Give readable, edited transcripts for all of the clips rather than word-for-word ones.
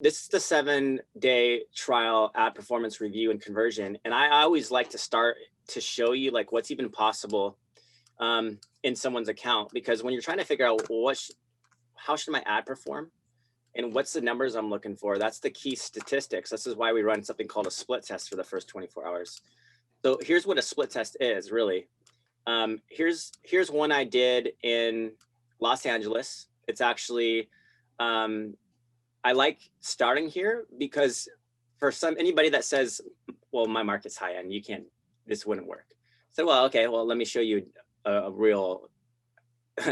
this is the 7-day trial ad performance review and conversion. And I always like to start to show you like what's even possible in someone's account, because when you're trying to figure out how should my ad perform and what's the numbers I'm looking for, that's the key statistics. This is why we run something called a split test for the first 24 hours. So here's what a split test is really. Here's one I did in Los Angeles. It's actually, I like starting here because for anybody that says, well, my market's high end, this wouldn't work. So, well, okay, well, let me show you a real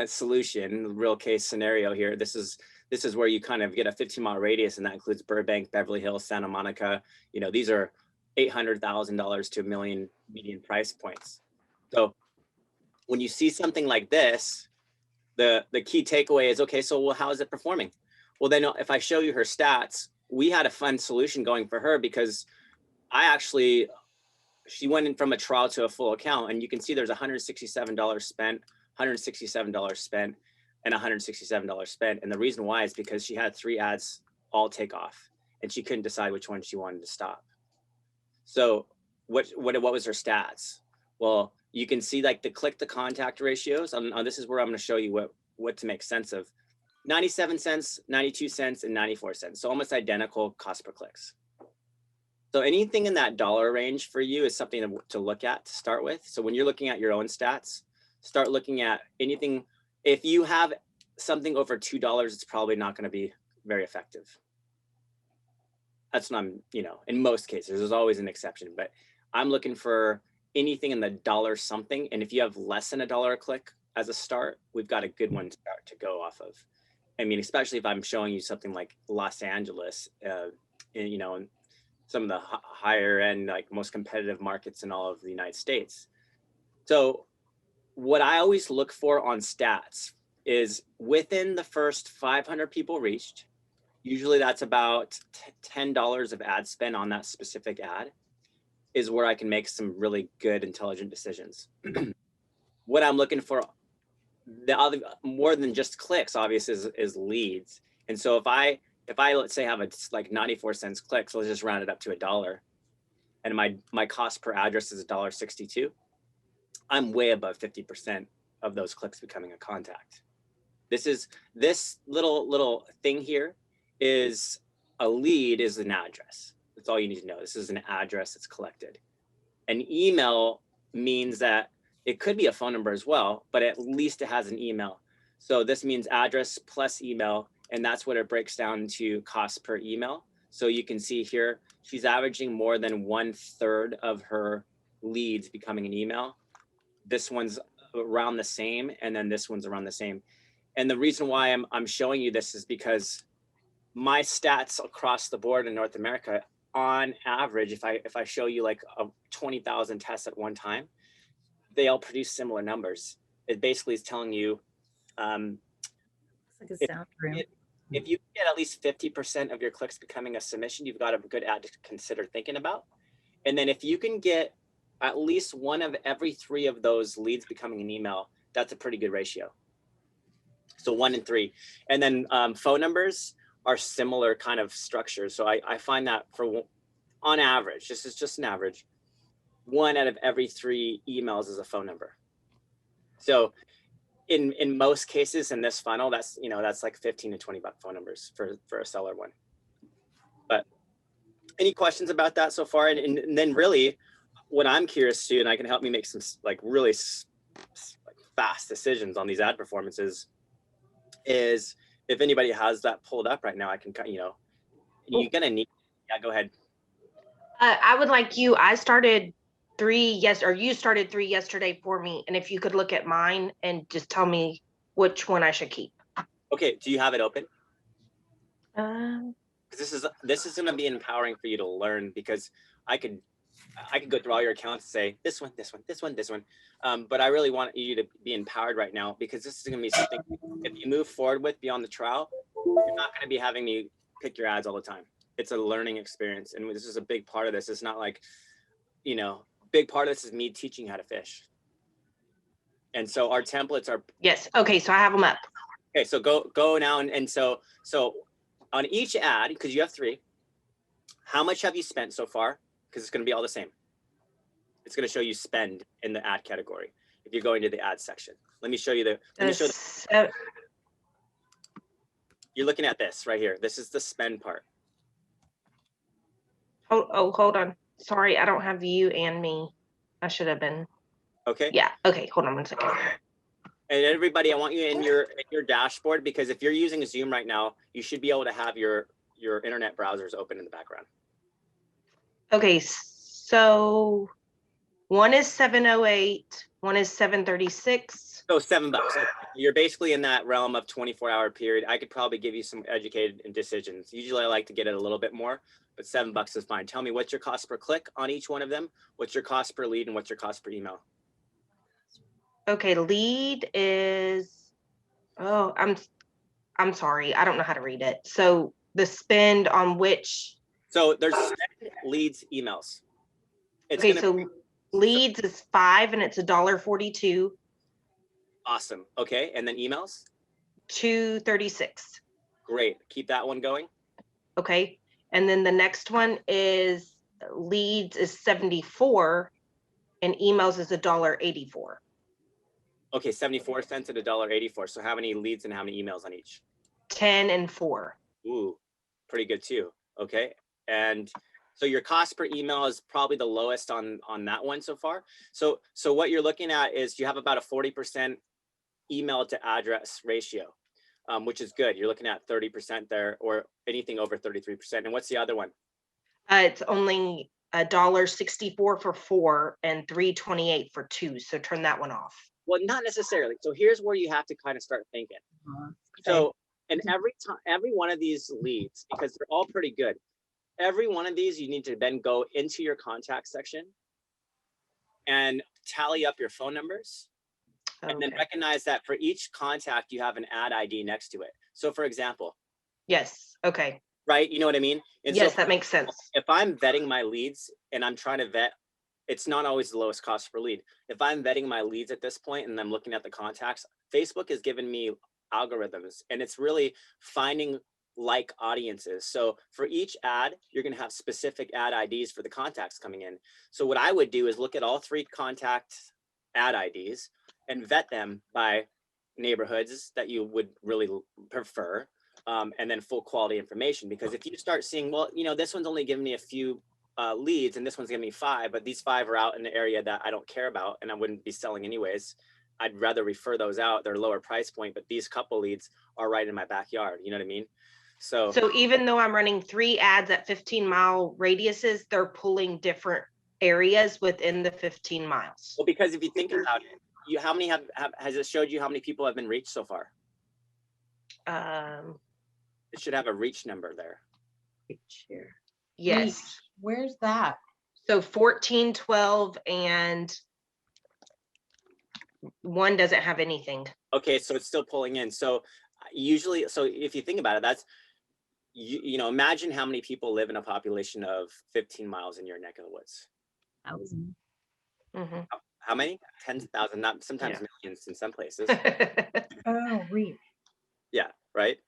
solution, real case scenario here. This is where you kind of get a 15-mile radius, and that includes Burbank, Beverly Hills, Santa Monica. You know, these are $800,000 to $1 million median price points. So when you see something like this, the key takeaway is, okay, so well, how is it performing? Well, then if I show you her stats, we had a fun solution going for her because she went in from a trial to a full account, and you can see there's $167 spent, $167 spent, and $167 spent. And the reason why is because she had 3 ads all take off, and she couldn't decide which one she wanted to stop. So what was her stats? Well, you can see like the click to contact ratios. This is where I'm going to show you what to make sense of. 97 cents, 92 cents, and 94 cents. So almost identical cost per clicks. So anything in that dollar range for you is something to look at to start with. So when you're looking at your own stats, start looking at anything. If you have something over $2, it's probably not going to be very effective. That's what I'm, in most cases, there's always an exception, but I'm looking for anything in the dollar something. And if you have less than $1 a click as a start, we've got a good one to go off of. I mean, especially if I'm showing you something like Los Angeles, and some of the higher end, like most competitive markets in all of the United States. So what I always look for on stats is within the first 500 people reached, usually that's about $10 of ad spend on that specific ad, is where I can make some really good, intelligent decisions. What I'm looking for, the other more than just clicks, obviously, is leads. And so if I let's say have like 94 cents clicks, let's just round it up to $1, and my cost per address is $1.62, I'm way above 50% of those clicks becoming a contact. This little thing here is a lead is an address. That's all you need to know. This is an address that's collected. An email means that it could be a phone number as well, but at least it has an email. So this means address plus email, and that's what it breaks down to cost per email. So you can see here, she's averaging more than 1/3 of her leads becoming an email. This one's around the same, and then this one's around the same. And the reason why I'm showing you this is because my stats across the board in North America, on average, if I show you like 20,000 tests at one time, they all produce similar numbers. It basically is telling you, it's like a sound room. If you get at least 50% of your clicks becoming a submission, you've got a good ad to consider thinking about. And then if you can get at least one of every 3 of those leads becoming an email, that's a pretty good ratio. So 1 in 3. And then phone numbers are similar kind of structures. So I find that on average, this is just an average, 1 out of every 3 emails is a phone number. So in most cases in this funnel, that's like 15 to 20 buck phone numbers for a seller one. But any questions about that so far? And then really what I'm curious to, and I can help me make some like really like fast decisions on these ad performances, is if anybody has that pulled up right now, I can, you're gonna need, yeah, go ahead. I would like you, I started 3 you started 3 yesterday for me. And if you could look at mine and just tell me which one I should keep. Okay, do you have it open? Because this is going to be empowering for you to learn, because I could go through all your accounts and say this one, this one, this one, this one. But I really want you to be empowered right now, because this is going to be something, if you move forward with beyond the trial, you're not going to be having me pick your ads all the time. It's a learning experience. And this is a big part of this. It's not like, big part of this is me teaching how to fish. And so our templates are. Yes. Okay. So I have them up. Okay. So go now. And so on each ad, because you have 3, how much have you spent so far? Because it's going to be all the same. It's going to show you spend in the ad category if you're going to the ad section. Let me show you the. You're looking at this right here. This is the spend part. Oh, hold on. Sorry, I don't have you and me. I should have been. Okay. Yeah. Okay. Hold on 1 second. And everybody, I want you in your dashboard, because if you're using Zoom right now, you should be able to have your internet browsers open in the background. Okay. So one is 708. One is 736. So $7. You're basically in that realm of 24-hour period. I could probably give you some educated decisions. Usually I like to get it a little bit more, but $7 is fine. Tell me, what's your cost per click on each one of them? What's your cost per lead, and what's your cost per email? Okay, lead is, oh, I'm sorry. I don't know how to read it. So the spend on which? So there's spend, leads, emails. Okay, so leads is 5 and it's $1.42. Awesome. Okay, and then emails? $2.36. Great. Keep that one going. Okay, and then the next one is leads is 74 and emails is $1.84. Okay, 74 cents at $1.84. So how many leads and how many emails on each? 10 and 4. Ooh, pretty good too. Okay, and so your cost per email is probably the lowest on that one so far. So what you're looking at is you have about a 40% email to address ratio, which is good. You're looking at 30% there, or anything over 33%. And what's the other one? It's only $1.64 for 4 and $3.28 for 2. So turn that one off. Well, not necessarily. So here's where you have to kind of start thinking. Okay. So, and every one of these leads, because they're all pretty good, every one of these, you need to then go into your contact section and tally up your phone numbers. Okay. And then recognize that for each contact, you have an ad ID next to it. So for example. Yes. Okay. Right. You know what I mean? And yes, so that makes sense. If I'm vetting my leads and I'm trying to vet, it's not always the lowest cost per lead. If I'm vetting my leads at this point and I'm looking at the contacts, Facebook has given me algorithms, and it's really finding like audiences. So for each ad, you're going to have specific ad IDs for the contacts coming in. So what I would do is look at all 3 contact ad IDs and vet them by neighborhoods that you would really prefer, and then full quality information. Because if you start seeing, well, you know, this one's only giving me a few leads and this one's giving me 5, but these 5 are out in an area that I don't care about and I wouldn't be selling anyways, I'd rather refer those out. They're lower price point, but these couple leads are right in my backyard. You know what I mean? So even though I'm running 3 ads at 15-mile radiuses, they're pulling different areas within the 15 miles. Well, because if you think about it, how many has it showed you how many people have been reached so far? It should have a reach number there. Reach here. Yes. Reach. Where's that? So 14, 12, and 1 doesn't have anything. Okay, so it's still pulling in. So usually, so if you think about it, that's, you know, imagine how many people live in a population of 15 miles in your neck of the woods. 1,000. Mm-hmm. How many? Tens of thousands, not sometimes millions in some places. Oh, reach. Yeah, right?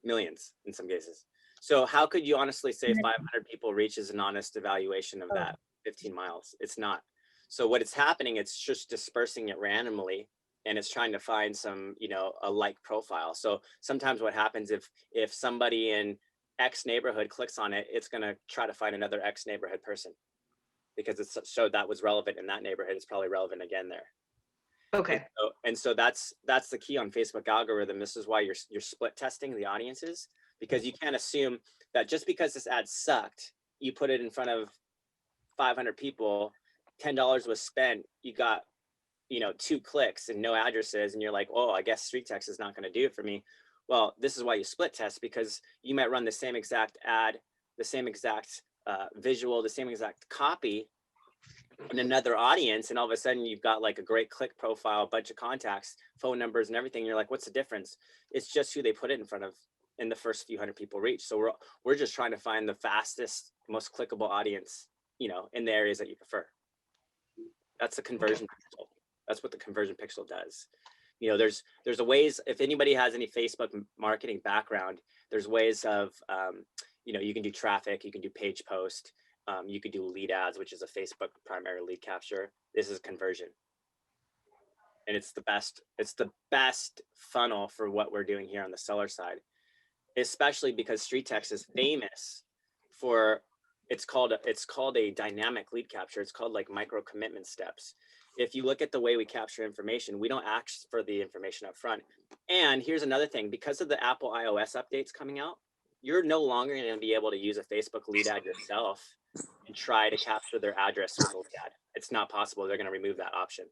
Millions in some cases. So how could you honestly say 500 people reaches an honest evaluation of that 15 miles? It's not. So what it's happening, it's just dispersing it randomly, and it's trying to find some, you know, a like profile. So sometimes what happens if somebody in X neighborhood clicks on it, it's going to try to find another X neighborhood person, because it showed that was relevant in that neighborhood. It's probably relevant again there. Okay. And so that's the key on Facebook algorithm. This is why you're split testing the audiences, because you can't assume that just because this ad sucked, you put it in front of 500 people, $10 was spent, you got, you know, 2 clicks and no addresses, and you're like, oh, I guess StreetText is not going to do it for me. Well, this is why you split test, because you might run the same exact ad, the same exact visual, the same exact copy in another audience, and all of a sudden you've got like a great click profile, a bunch of contacts, phone numbers and everything. You're like, what's the difference? It's just who they put it in front of in the first few hundred people reach. So we're just trying to find the fastest, most clickable audience, you know, in the areas that you prefer. That's the conversion pixel. That's what the conversion pixel does. you know, there's a ways, if anybody has any Facebook marketing background, there's ways of, you know, you can do traffic, you can do page post, you could do lead ads, which is a Facebook primary lead capture. This is conversion. And it's the best funnel for what we're doing here on the seller side, especially because StreetText is famous for, it's called a dynamic lead capture. It's called like micro commitment steps. If you look at the way we capture information, we don't ask for the information up front. And here's another thing, because of the Apple iOS updates coming out, you're no longer going to be able to use a Facebook lead ad yourself and try to capture their address with a lead ad. It's not possible. They're going to remove that option.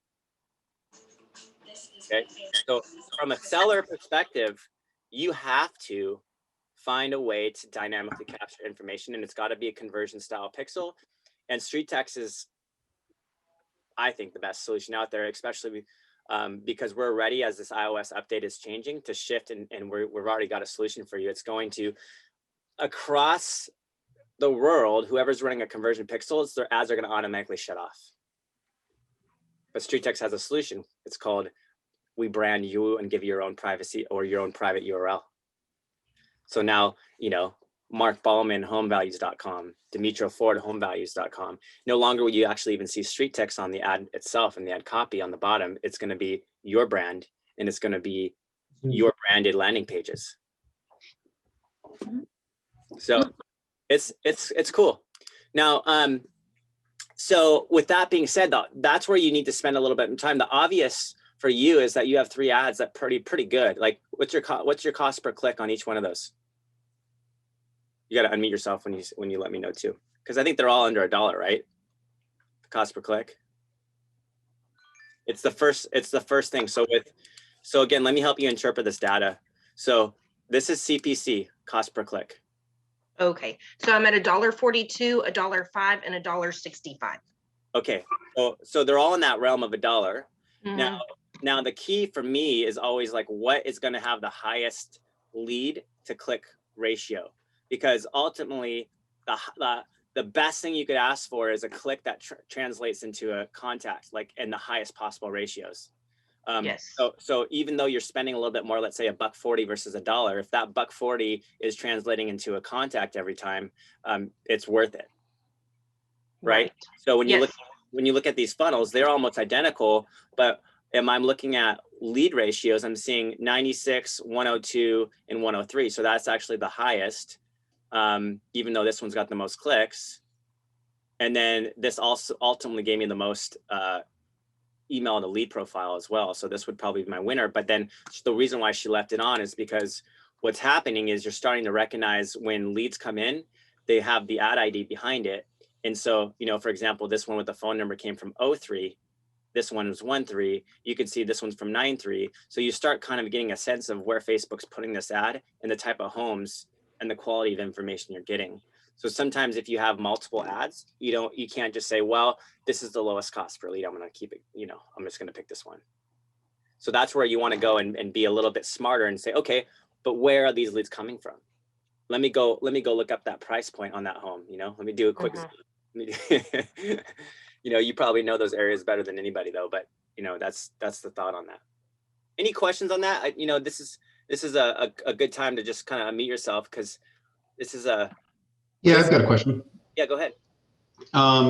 Okay, so from a seller perspective, you have to find a way to dynamically capture information, and it's got to be a conversion style pixel. And StreetText is, I think, the best solution out there, especially because we're ready, as this iOS update is changing, to shift, and we've already got a solution for you. It's going to, across the world, whoever's running a conversion pixel, their ads are going to automatically shut off. But StreetText has a solution. It's called, we brand you and give you your own privacy or your own private URL. So now, you know, Mark Ballman, homevalues.com, Demetrio Ford, homevalues.com. No longer will you actually even see StreetText on the ad itself and the ad copy on the bottom. It's going to be your brand, and it's going to be your branded landing pages. So it's cool. Now, so with that being said, though, that's where you need to spend a little bit of time. The obvious for you is that you have 3 ads that pretty good. Like, what's your cost per click on each one of those? You got to unmute yourself when you let me know too, because I think they're all under $1, right? The cost per click. It's the first thing. So again, let me help you interpret this data. So this is CPC, cost per click. Okay, so I'm at $1.42, $1.05, and $1.65. Okay, so they're all in that realm of $1. Mm-hmm. Now the key for me is always like, what is going to have the highest lead to click ratio? Because ultimately, the best thing you could ask for is a click that translates into a contact, like in the highest possible ratios. Yes. So even though you're spending a little bit more, let's say $1.40 versus $1, if that $1.40 is translating into a contact every time, it's worth it, right? So when you look at these funnels, they're almost identical, but I'm looking at lead ratios, I'm seeing 96, 102, and 103. So that's actually the highest, even though this one's got the most clicks. And then this also ultimately gave me the most email to lead profile as well. So this would probably be my winner. But then the reason why she left it on is because what's happening is you're starting to recognize when leads come in, they have the ad ID behind it. And so, you know, for example, this one with the phone number came from 03. This one was 13. You can see this one's from 93. So you start kind of getting a sense of where Facebook's putting this ad and the type of homes and the quality of information you're getting. So sometimes if you have multiple ads, you can't just say, well, this is the lowest cost per lead, I'm going to keep it, you know, I'm just going to pick this one. So that's where you want to go and be a little bit smarter and say, okay, but where are these leads coming from? Let me go look up that price point on that home. You know, let me do a quick, you know, you probably know those areas better than anybody though, but you know, that's the thought on that. Any questions on that? You know, this is a good time to just kind of unmute yourself, because this is a, yeah, I've got a question. Yeah, go ahead.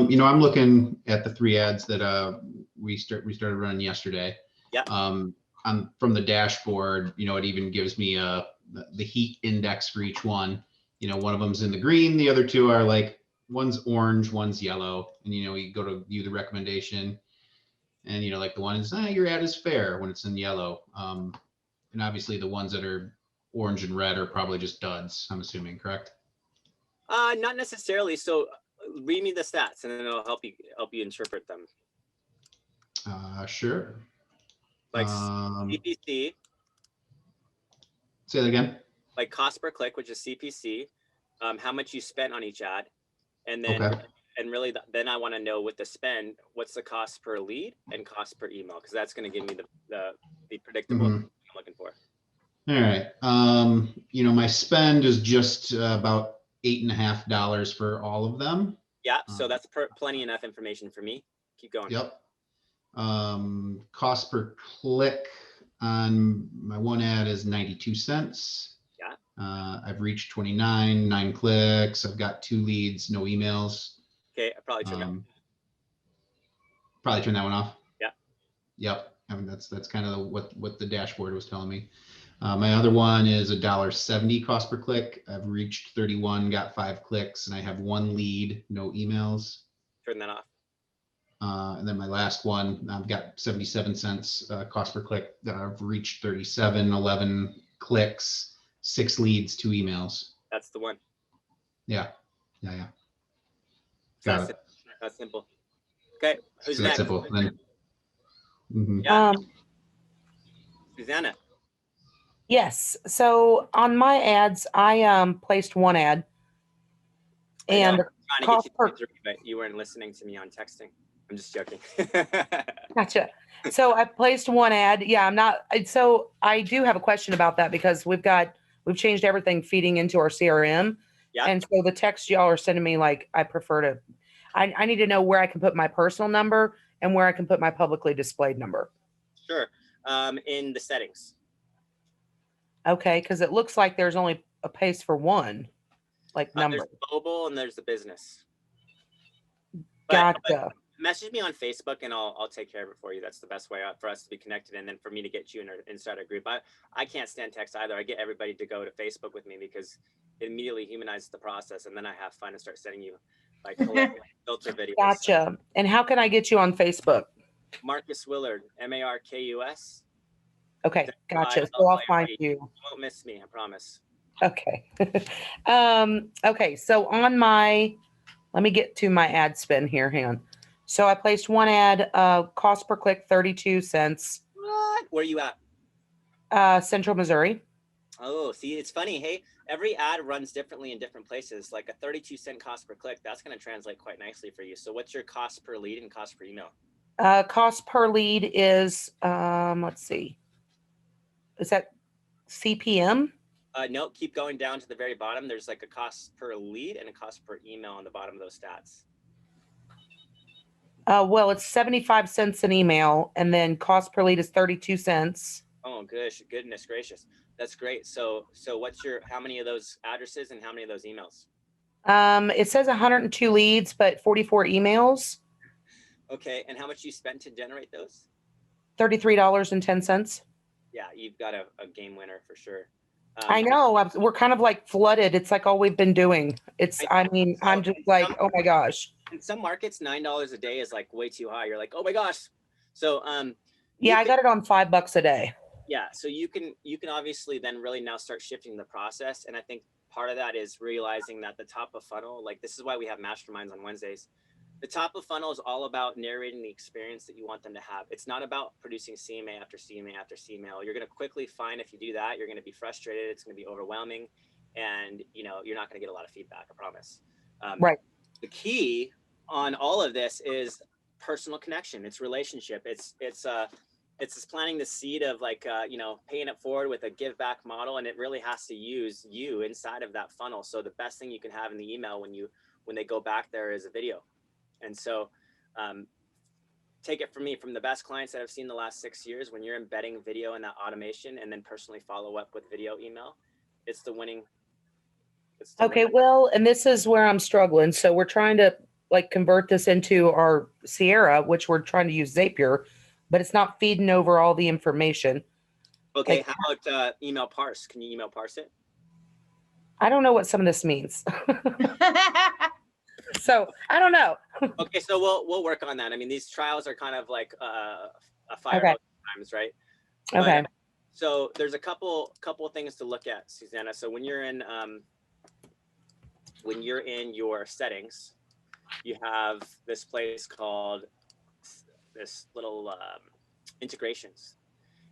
You know, I'm looking at the 3 ads that we started running yesterday. Yeah. From the dashboard, you know, it even gives me the heat index for each one. You know, one of them's in the green, the other 2 are like, one's orange, one's yellow. And you know, you go to view the recommendation, and you know, like the one is, your ad is fair when it's in yellow. And obviously the ones that are orange and red are probably just duds, I'm assuming, correct? Not necessarily. So read me the stats and then it'll help you interpret them. Sure. Like CPC. Say that again. Like cost per click, which is CPC, how much you spent on each ad. And then, and really then I want to know with the spend, what's the cost per lead and cost per email? Because that's going to give me the predictable I'm looking for. All right. You know, my spend is just about $8.50 for all of them. Yeah, so that's plenty enough information for me. Keep going. Yep. Cost per click, on my one ad is 92 cents. Yeah. I've reached 29, 9 clicks. I've got 2 leads, no emails. Okay, I probably turned Probably turn that one off. Yeah. Yep. I mean, that's kind of what the dashboard was telling me. My other one is $1.70 cost per click. I've reached 31, got 5 clicks, and I have 1 lead, no emails. turn that off. And then my last one, I've got 77 cents cost per click. I've reached 37, 11 clicks, 6 leads, 2 emails. That's the one. Yeah. So Got it. That's simple. Okay, who's So that's next? simple. Then, mhm. Yeah. Susanna. Yes. So on my ads, I placed one ad, I know, and I'm trying to cost get you per to answer, but you weren't listening to me on texting. I'm just joking. gotcha. So I placed one ad. Yeah, I'm not. So I do have a question about that because we've changed everything feeding into our CRM, Yeah. and so the text y'all are sending me, like, I prefer to. I need to know where I can put my personal number and where I can put my publicly displayed number. Sure. In the settings. Okay, because it looks like there's only a place for one, like, number. There's mobile and there's the business. But Gotcha. message me on Facebook and I'll take care of it for you. That's the best way for us to be connected, and then for me to get you inside our group. I can't stand text either. I get everybody to go to Facebook with me because it immediately humanizes the process, and then I have fun and start sending you like filter videos. Gotcha. And how can I get you on Facebook? Markus Willard, Markus. Okay, gotcha. So I'll find you. You won't miss me, I promise. Okay. Okay, so on let me get to my ad spin here. Hang on. So I placed one ad, cost per click 32 cents. What? Where are you at? Central Missouri. Oh, see, it's funny. Hey, every ad runs differently in different places. Like a 32-cent cost per click, that's going to translate quite nicely for you. So what's your cost per lead and cost per email? Cost per lead is, let's see. Is that CPM? No, keep going down to the very bottom. There's like a cost per lead and a cost per email on the bottom of those stats. Well, it's 75 cents an email, and then cost per lead is 32 cents. Oh, goodness gracious. That's great. So how many of those addresses and how many of those emails? It says 102 leads, but 44 emails. Okay, and how much you spent to generate those? $33.10. Yeah, you've got a game winner for sure. I know. We're kind of like flooded. It's like all we've been doing. I'm just like, oh my gosh. In some markets, $9 a day is like way too high. You're like, oh my gosh. So yeah, I got it on $5 a day. Yeah, so you can obviously then really now start shifting the process, and I think part of that is realizing that the top of funnel, like this is why we have masterminds on Wednesdays. The top of funnel is all about narrating the experience that you want them to have. It's not about producing CMA after CMA after CMA. You're going to quickly find if you do that, you're going to be frustrated. It's going to be overwhelming, and you're not going to get a lot of feedback. I promise. Right. The key on all of this is personal connection. It's relationship. It's just planting the seed of like paying it forward with a give back model, and it really has to use you inside of that funnel. So the best thing you can have in the email when they go back there is a video. And so take it from me, from the best clients that I've seen the last 6 years, when you're embedding video in that automation and then personally follow up with video email, it's the winning. Okay, well, and this is where I'm struggling. So we're trying to like convert this into our Sierra, which we're trying to use Zapier, but it's not feeding over all the information. Okay, like, how about email parse? Can you email parse it? I don't know what some of this means. So I don't know. Okay, so we'll work on that. I mean, these trials are kind of like a fire Okay. hose sometimes, right? Okay. But, so there's a couple things to look at, Susanna. So when you're in your settings, you have this place called this little integrations.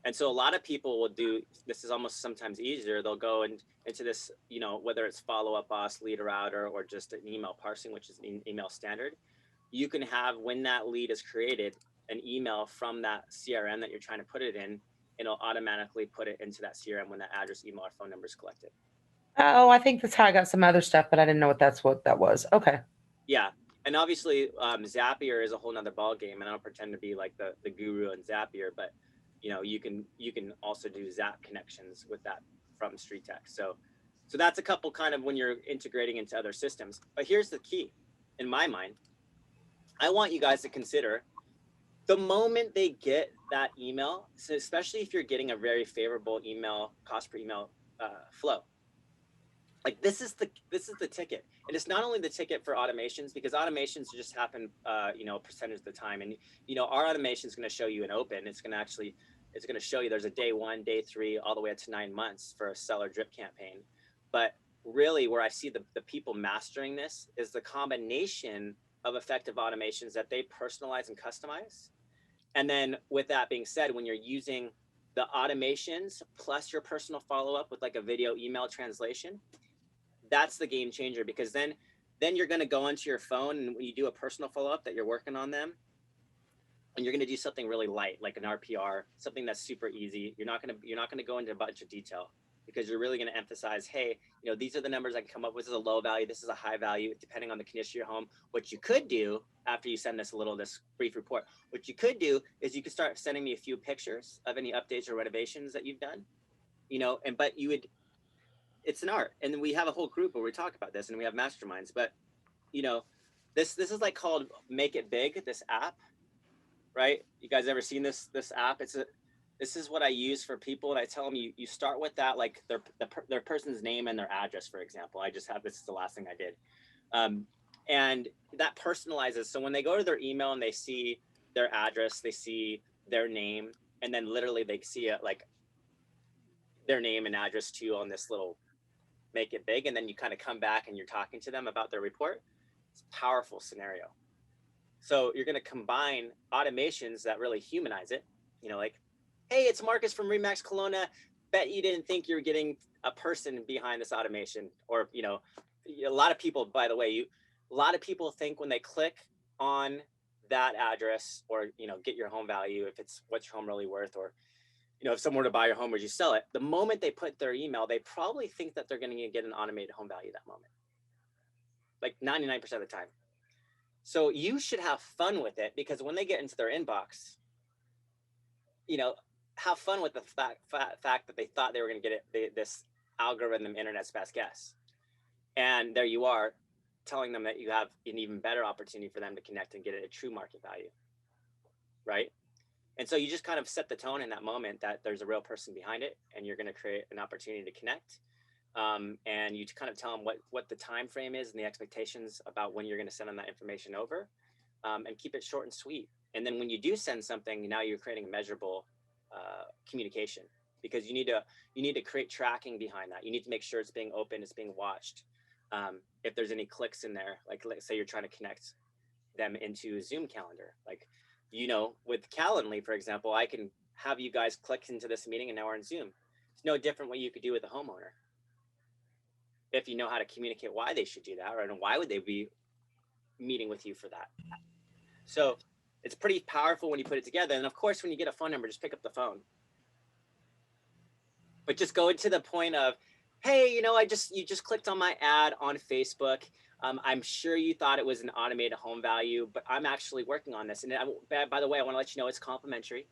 And so a lot of people will do, this is almost sometimes easier. They'll go into this, whether it's follow-up boss, lead router, or just an email parsing, which is an email standard. You can have, when that lead is created, an email from that CRM that you're trying to put it in, and it'll automatically put it into that CRM when that address, email, or phone number is collected. Oh, I think that's how I got some other stuff, but I didn't know what that was. Okay. Yeah. And obviously Zapier is a whole nother ball game, and I don't pretend to be like the guru in Zapier, but you can also do Zap connections with that from StreetText. So that's a couple kind of when you're integrating into other systems. But here's the key, in my mind. I want you guys to consider the moment they get that email, so especially if you're getting a very favorable email cost per email flow. Like this is the ticket, and it's not only the ticket for automations, because automations just happen a percentage of the time, and our automation is going to show you an open. It's going to show you there's a day 1, day 3, all the way up to 9 months for a seller drip campaign. But really, where I see the people mastering this is the combination of effective automations that they personalize and customize. And then with that being said, when you're using the automations plus your personal follow-up with like a video email translation, that's the game changer, because then you're going to go onto your phone, and when you do a personal follow-up that you're working on them, and you're going to do something really light, like an RPR, something that's super easy. You're not going to go into a bunch of detail, because you're really going to emphasize, hey, these are the numbers I can come up with. This is a low value. This is a high value, depending on the condition of your home. What you could do after you send this brief report, what you could do is you could start sending me a few pictures of any updates or renovations that you've done, but you would, it's an art. And we have a whole group where we talk about this, and we have masterminds, but this is like called Make It Big, this app, right? You guys ever seen this app? This is what I use for people, and I tell them you start with that, like their person's name and their address, for example. This is the last thing I did. And that personalizes. So when they go to their email and they see their address, they see their name, and then literally they see it like their name and address too on this little Make It Big. And then you kind of come back and you're talking to them about their report. It's a powerful scenario. So you're going to combine automations that really humanize it, like, hey, it's Markus from Remax Kelowna. Bet you didn't think you were getting a person behind this automation. Or, a lot of people, by the way, a lot of people think when they click on that address, or, get your home value, if it's what's your home really worth, or, if someone were to buy your home, would you sell it? The moment they put their email, they probably think that they're going to get an automated home value that moment. Like 99% of the time. So you should have fun with it, because when they get into their inbox, have fun with the fact that they thought they were going to get this algorithm internet's best guess. And there you are, telling them that you have an even better opportunity for them to connect and get it a true market value, right? And so you just kind of set the tone in that moment that there's a real person behind it, and you're going to create an opportunity to connect. And you kind of tell them what the time frame is and the expectations about when you're going to send them that information over, and keep it short and sweet. And then when you do send something, now you're creating a measurable communication, because you need to create tracking behind that. You need to make sure it's being opened, it's being watched. If there's any clicks in there, like let's say you're trying to connect them into a Zoom calendar, like, with Calendly, for example, I can have you guys click into this meeting and now we're in Zoom. It's no different what you could do with a homeowner. If you know how to communicate why they should do that, or why would they be meeting with you for that. So it's pretty powerful when you put it together. And of course, when you get a phone number, just pick up the phone. But just go to the point of, hey, you just clicked on my ad on Facebook. I'm sure you thought it was an automated home value, but I'm actually working on this. And by the way, I want to let you know it's complimentary.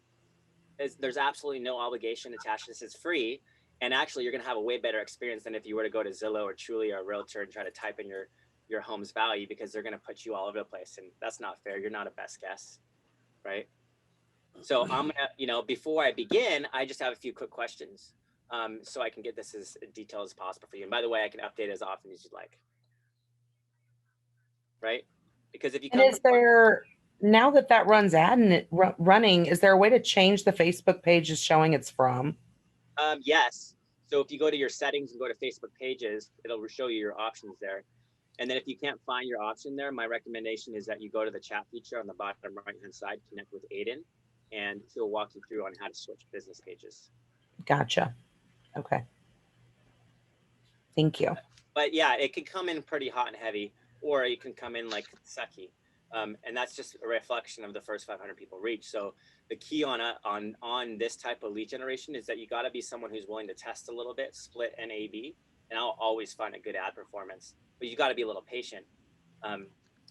There's absolutely no obligation attached. This is free. And actually, you're going to have a way better experience than if you were to go to Zillow or Truly or a realtor and try to type in your home's value, because they're going to put you all over the place. And that's not fair. You're not a best guess, right? So I'm going to, before I begin, I just have a few quick questions, so I can get this as detailed as possible for you. And by the way, I can update as often as you'd like. Right? Because if you And is there, now that runs running, is there a way to change the Facebook page is showing it's from? Yes. So if you go to your settings and go to Facebook pages, it'll show you your options there. And then if you can't find your option there, my recommendation is that you go to the chat feature on the bottom right-hand side, connect with Aiden, and he'll walk you through on how to switch business pages. Gotcha. Okay. Thank you. But yeah, it can come in pretty hot and heavy, or it can come in like sucky. And that's just a reflection of the first 500 people reached. So the key on this type of lead generation is that you got to be someone who's willing to test a little bit, split and A/B, and I'll always find a good ad performance. But you got to be a little patient.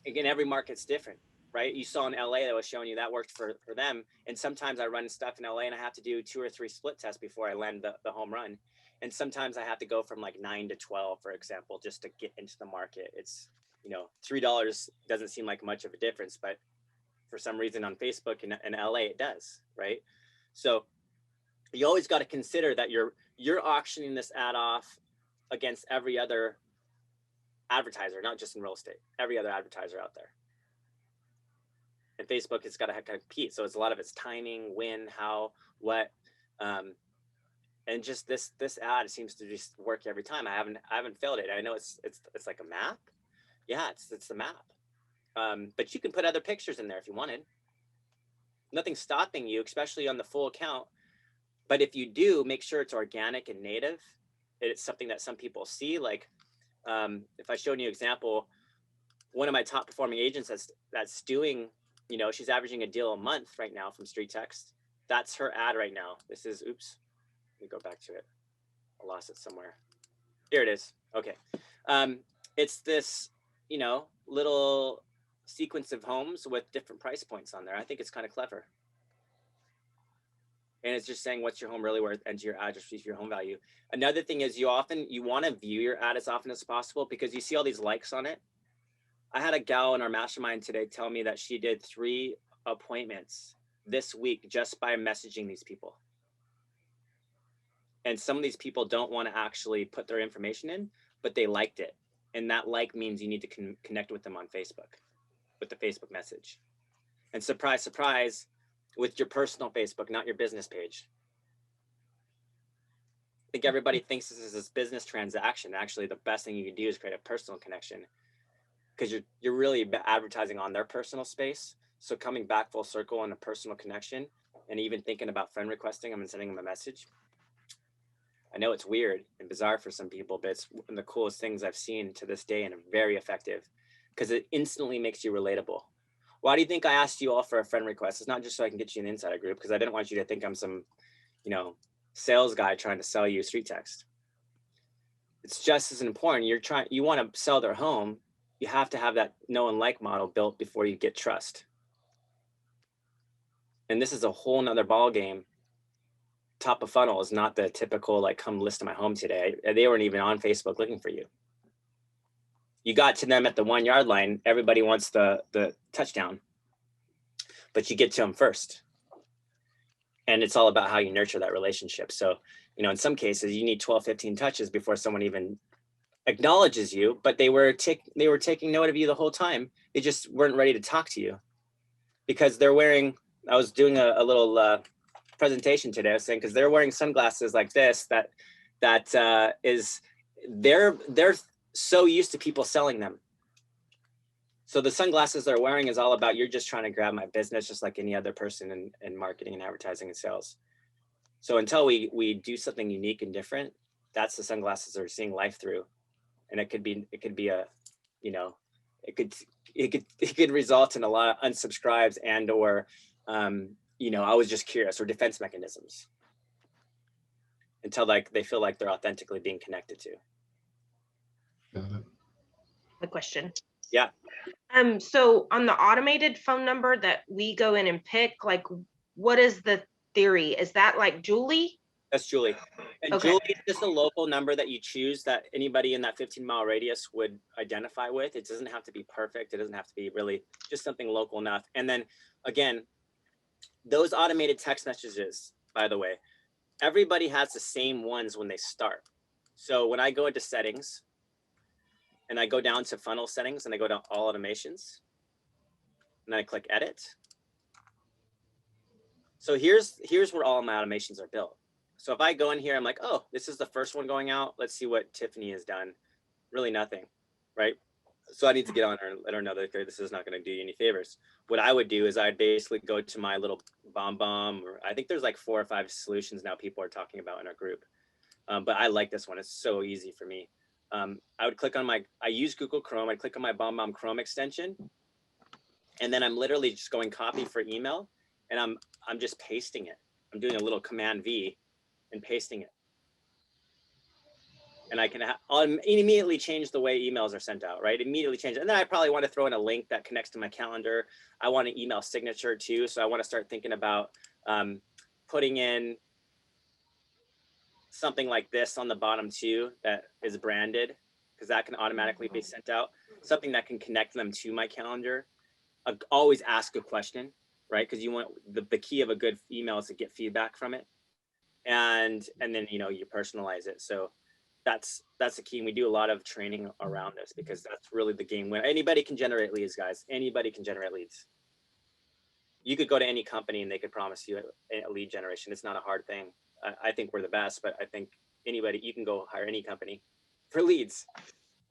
Again, every market's different. right? You saw in LA that was showing you that worked for them. And sometimes I run stuff in LA and I have to do 2 or 3 split tests before I land the home run. And sometimes I have to go from like 9 to 12, for example, just to get into the market. It's, you know, $3 doesn't seem like much of a difference, but for some reason on Facebook and LA, it does, right? So you always got to consider that you're auctioning this ad off against every other advertiser, not just in real estate, every other advertiser out there. And Facebook has got to compete. So it's a lot of it's timing, when, how, what, and just this ad seems to just work every time. I haven't failed it. I know it's like a map. Yeah, it's the map. But you can put other pictures in there if you wanted. Nothing's stopping you, especially on the full account. But if you do, make sure it's organic and native. It's something that some people see. Like if I showed you an example, one of my top performing agents that's doing, you know, she's averaging a deal a month right now from StreetText. That's her ad right now. This is, oops, let me go back to it. I lost it somewhere. Here it is. Okay. It's this, you know, little sequence of homes with different price points on there. I think it's kind of clever. And it's just saying what's your home really worth, enter your address, for your home value. Another thing is you want to view your ad as often as possible because you see all these likes on it. I had a gal in our mastermind today tell me that she did 3 appointments this week just by messaging these people. And some of these people don't want to actually put their information in, but they liked it. And that like means you need to connect with them on Facebook with the Facebook message. And surprise, surprise, with your personal Facebook, not your business page. I think everybody thinks this is this business transaction. Actually, the best thing you can do is create a personal connection because you're really advertising on their personal space. So coming back full circle on a personal connection and even thinking about friend requesting them and sending them a message. I know it's weird and bizarre for some people, but it's one of the coolest things I've seen to this day and very effective because it instantly makes you relatable. Why do you think I asked you all for a friend request? It's not just so I can get you an insider group because I didn't want you to think I'm some, you know, sales guy trying to sell you StreetText. It's just as important. You want to sell their home. You have to have that know and like model built before you get trust. And this is a whole nother ball game. Top of funnel is not the typical like come list my home today. They weren't even on Facebook looking for you. You got to them at the 1 yard line. Everybody wants the touchdown, but you get to them first. And it's all about how you nurture that relationship. So, you know, in some cases you need 12, 15 touches before someone even acknowledges you, but they were taking note of you the whole time. They just weren't ready to talk to you because they're wearing, I was doing a little presentation today, I was saying, because they're wearing sunglasses like this, they're so used to people selling them. So the sunglasses they're wearing is all about, you're just trying to grab my business, just like any other person in marketing and advertising and sales. So until we do something unique and different, that's the sunglasses they're seeing life through. And it could be a, you know, it could result in a lot of unsubscribes and or, you know, I was just curious, or defense mechanisms until like they feel like they're authentically being connected to. The question. Yeah. So on the automated phone number that we go in and pick, like, what is the theory? Is that like Julie? That's Julie. And Okay. Julie is just a local number that you choose that anybody in that 15-mile radius would identify with. It doesn't have to be perfect. It doesn't have to be really just something local enough. And then again, those automated text messages, by the way, everybody has the same ones when they start. So when I go into settings and I go down to funnel settings and I go down all automations and I click edit. So here's where all my automations are built. So if I go in here, I'm like, oh, this is the first one going out. Let's see what Tiffany has done. Really nothing, right? So I need to get on her and let her know that okay, this is not going to do you any favors. What I would do is I'd basically go to my little bomb, or I think there's like 4 or 5 solutions now people are talking about in our group. But I like this one. It's so easy for me. I would click on I use Google Chrome. I'd click on my bomb Chrome extension. And then I'm literally just going copy for email. And I'm just pasting it. I'm doing a little Command V and pasting it. and I'll immediately change the way emails are sent out, right? Immediately change it. And then I probably want to throw in a link that connects to my calendar. I want an email signature too. So I want to start thinking about putting in something like this on the bottom too, that is branded, because that can automatically be sent out. Something that can connect them to my calendar. Always ask a question, right? Because you want the key of a good email is to get feedback from it. And then, you know, you personalize it. So that's the key. And we do a lot of training around this because that's really the game winner. Anybody can generate leads, guys. Anybody can generate leads. You could go to any company and they could promise you a lead generation. It's not a hard thing. I think we're the best, but I think anybody, you can go hire any company for leads.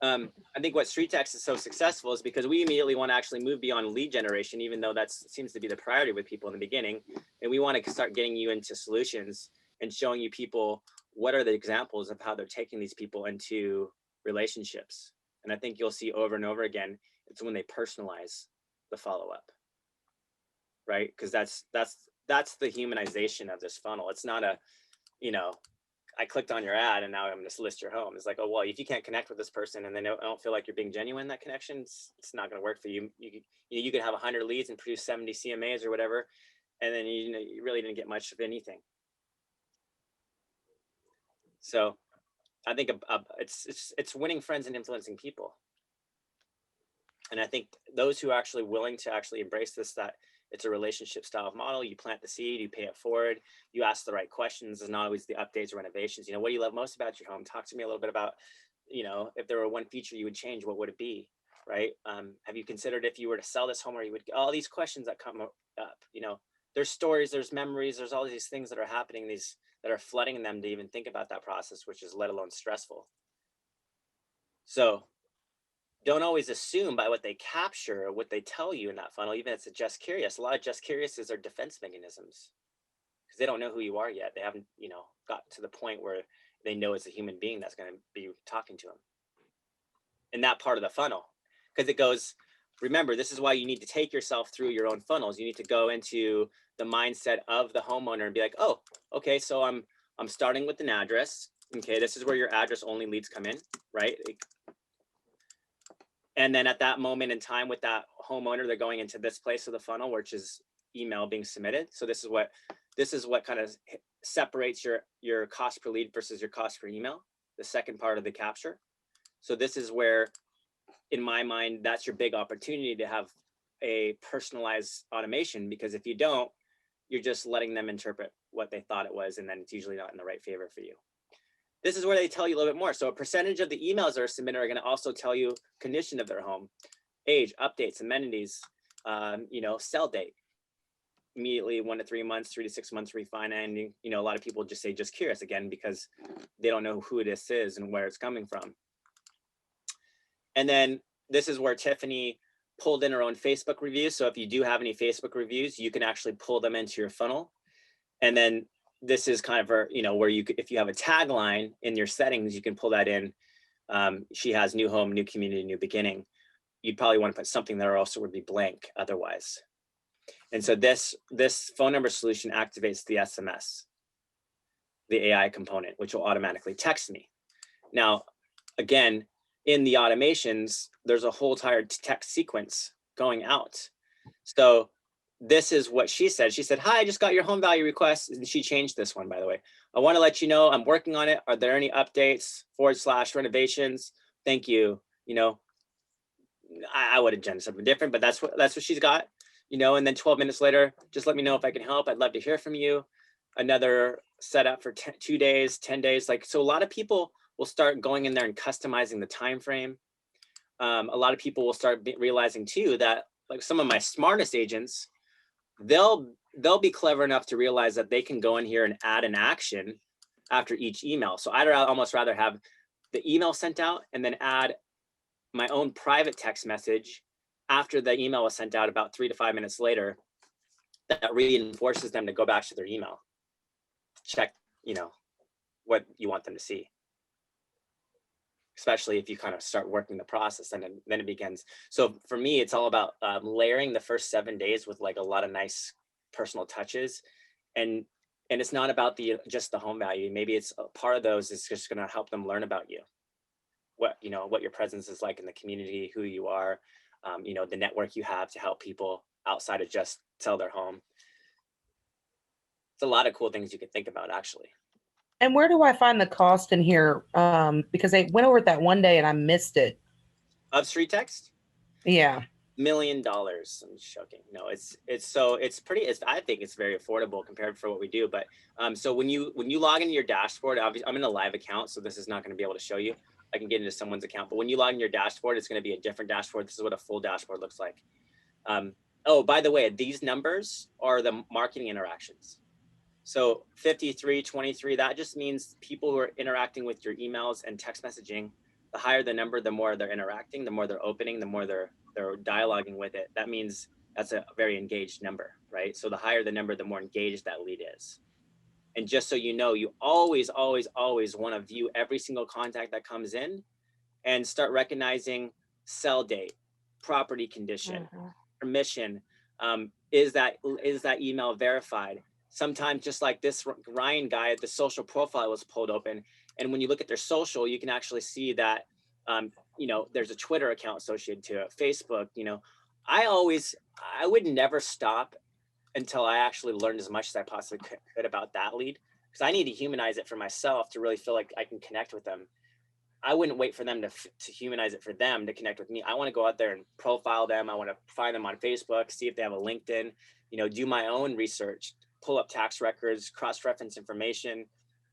I think what StreetText is so successful is because we immediately want to actually move beyond lead generation, even though that seems to be the priority with people in the beginning. And we want to start getting you into solutions and showing you people what are the examples of how they're taking these people into relationships. And I think you'll see over and over again, it's when they personalize the follow-up, right? Because that's the humanization of this funnel. It's not a, you know, I clicked on your ad and now I'm going to list your home. It's like, oh, well, if you can't connect with this person and they don't feel like you're being genuine, that connection, it's not going to work for you. You could have 100 leads and produce 70 CMAs or whatever. And then, you know, you really didn't get much of anything. So I think it's winning friends and influencing people. And I think those who are actually willing to actually embrace this, that it's a relationship style of model, you plant the seed, you pay it forward, you ask the right questions. It's not always the updates or renovations. You know, what do you love most about your home? Talk to me a little bit about, you know, if there were one feature you would change, what would it be? Right? Have you considered if you were to sell this home, or you would, all these questions that come up, you know, there's stories, there's memories, there's all these things that are happening, these that are flooding them to even think about that process, which is let alone stressful. So don't always assume by what they capture or what they tell you in that funnel, even if it's a just curious. A lot of just curiouses are defense mechanisms because they don't know who you are yet. They haven't, you know, got to the point where they know it's a human being that's going to be talking to them in that part of the funnel. Because it goes, remember, this is why you need to take yourself through your own funnels. You need to go into the mindset of the homeowner and be like, oh, okay, so I'm starting with an address. Okay, this is where your address only leads come in, right? And then at that moment in time with that homeowner, they're going into this place of the funnel, which is email being submitted. So this is what kind of separates your cost per lead versus your cost per email, the second part of the capture. So this is where, in my mind, that's your big opportunity to have a personalized automation, because if you don't, you're just letting them interpret what they thought it was, and then it's usually not in the right favor for you. This is where they tell you a little bit more. So a percentage of the emails that are submitted are going to also tell you condition of their home, age, updates, amenities, you know, sell date. Immediately 1 to 3 months, 3 to 6 months refinancing. You know, a lot of people just say just curious again because they don't know who this is and where it's coming from. And then this is where Tiffany pulled in her own Facebook reviews. So if you do have any Facebook reviews, you can actually pull them into your funnel. And then this is kind of, you know, where you could, if you have a tagline in your settings, you can pull that in. She has new home, new community, new beginning. You'd probably want to put something that also would be blank otherwise. And so this phone number solution activates the SMS, the AI component, which will automatically text me. Now, again, in the automations, there's a whole entire text sequence going out. So this is what she said. She said, hi, I just got your home value request. And she changed this one, by the way. I want to let you know I'm working on it. Are there any updates / renovations? Thank you. You know, I would have done something different, but that's what she's got, you know. And then 12 minutes later, just let me know if I can help. I'd love to hear from you. Another setup for 2 days, 10 days. Like, so a lot of people will start going in there and customizing the time frame. A lot of people will start realizing too that, like, some of my smartest agents, they'll be clever enough to realize that they can go in here and add an action after each email. So I'd almost rather have the email sent out and then add my own private text message after the email was sent out about 3 to 5 minutes later that reinforces them to go back to their email, check, you know, what you want them to see. Especially if you kind of start working the process, and then it begins. So for me, it's all about layering the first 7 days with like a lot of nice personal touches, and it's not about just the home value. Maybe it's a part of those is just going to help them learn about you. what your presence is like in the community, who you are, the network you have to help people outside of just sell their home. It's a lot of cool things you can think about, actually. And where do I find the cost in here? Because I went over it that one day and I missed it. Of StreetText? Yeah. $1 million. I'm joking. No, it's pretty. I think it's very affordable compared for what we do. But so when you log into your dashboard, obviously I'm in a live account, so this is not going to be able to show you. I can get into someone's account, but when you log in your dashboard, it's going to be a different dashboard. This is what a full dashboard looks like. Oh, by the way, these numbers are the marketing interactions. So 53, 23, that just means people who are interacting with your emails and text messaging. The higher the number, the more they're interacting, the more they're opening, the more they're dialoguing with it. That means that's a very engaged number, right? So the higher the number, the more engaged that lead is. And just so you know, you always, always, always want to view every single contact that comes in and start recognizing sell date, property condition, permission. Is that email verified? Sometimes, just like this Ryan guy, the social profile was pulled open. And when you look at their social, you can actually see that, there's a Twitter account associated to it, Facebook. I would never stop until I actually learned as much as I possibly could about that lead, because I need to humanize it for myself to really feel like I can connect with them. I wouldn't wait for them to humanize it for them to connect with me. I want to go out there and profile them. I want to find them on Facebook, see if they have a LinkedIn, do my own research, pull up tax records, cross-reference information.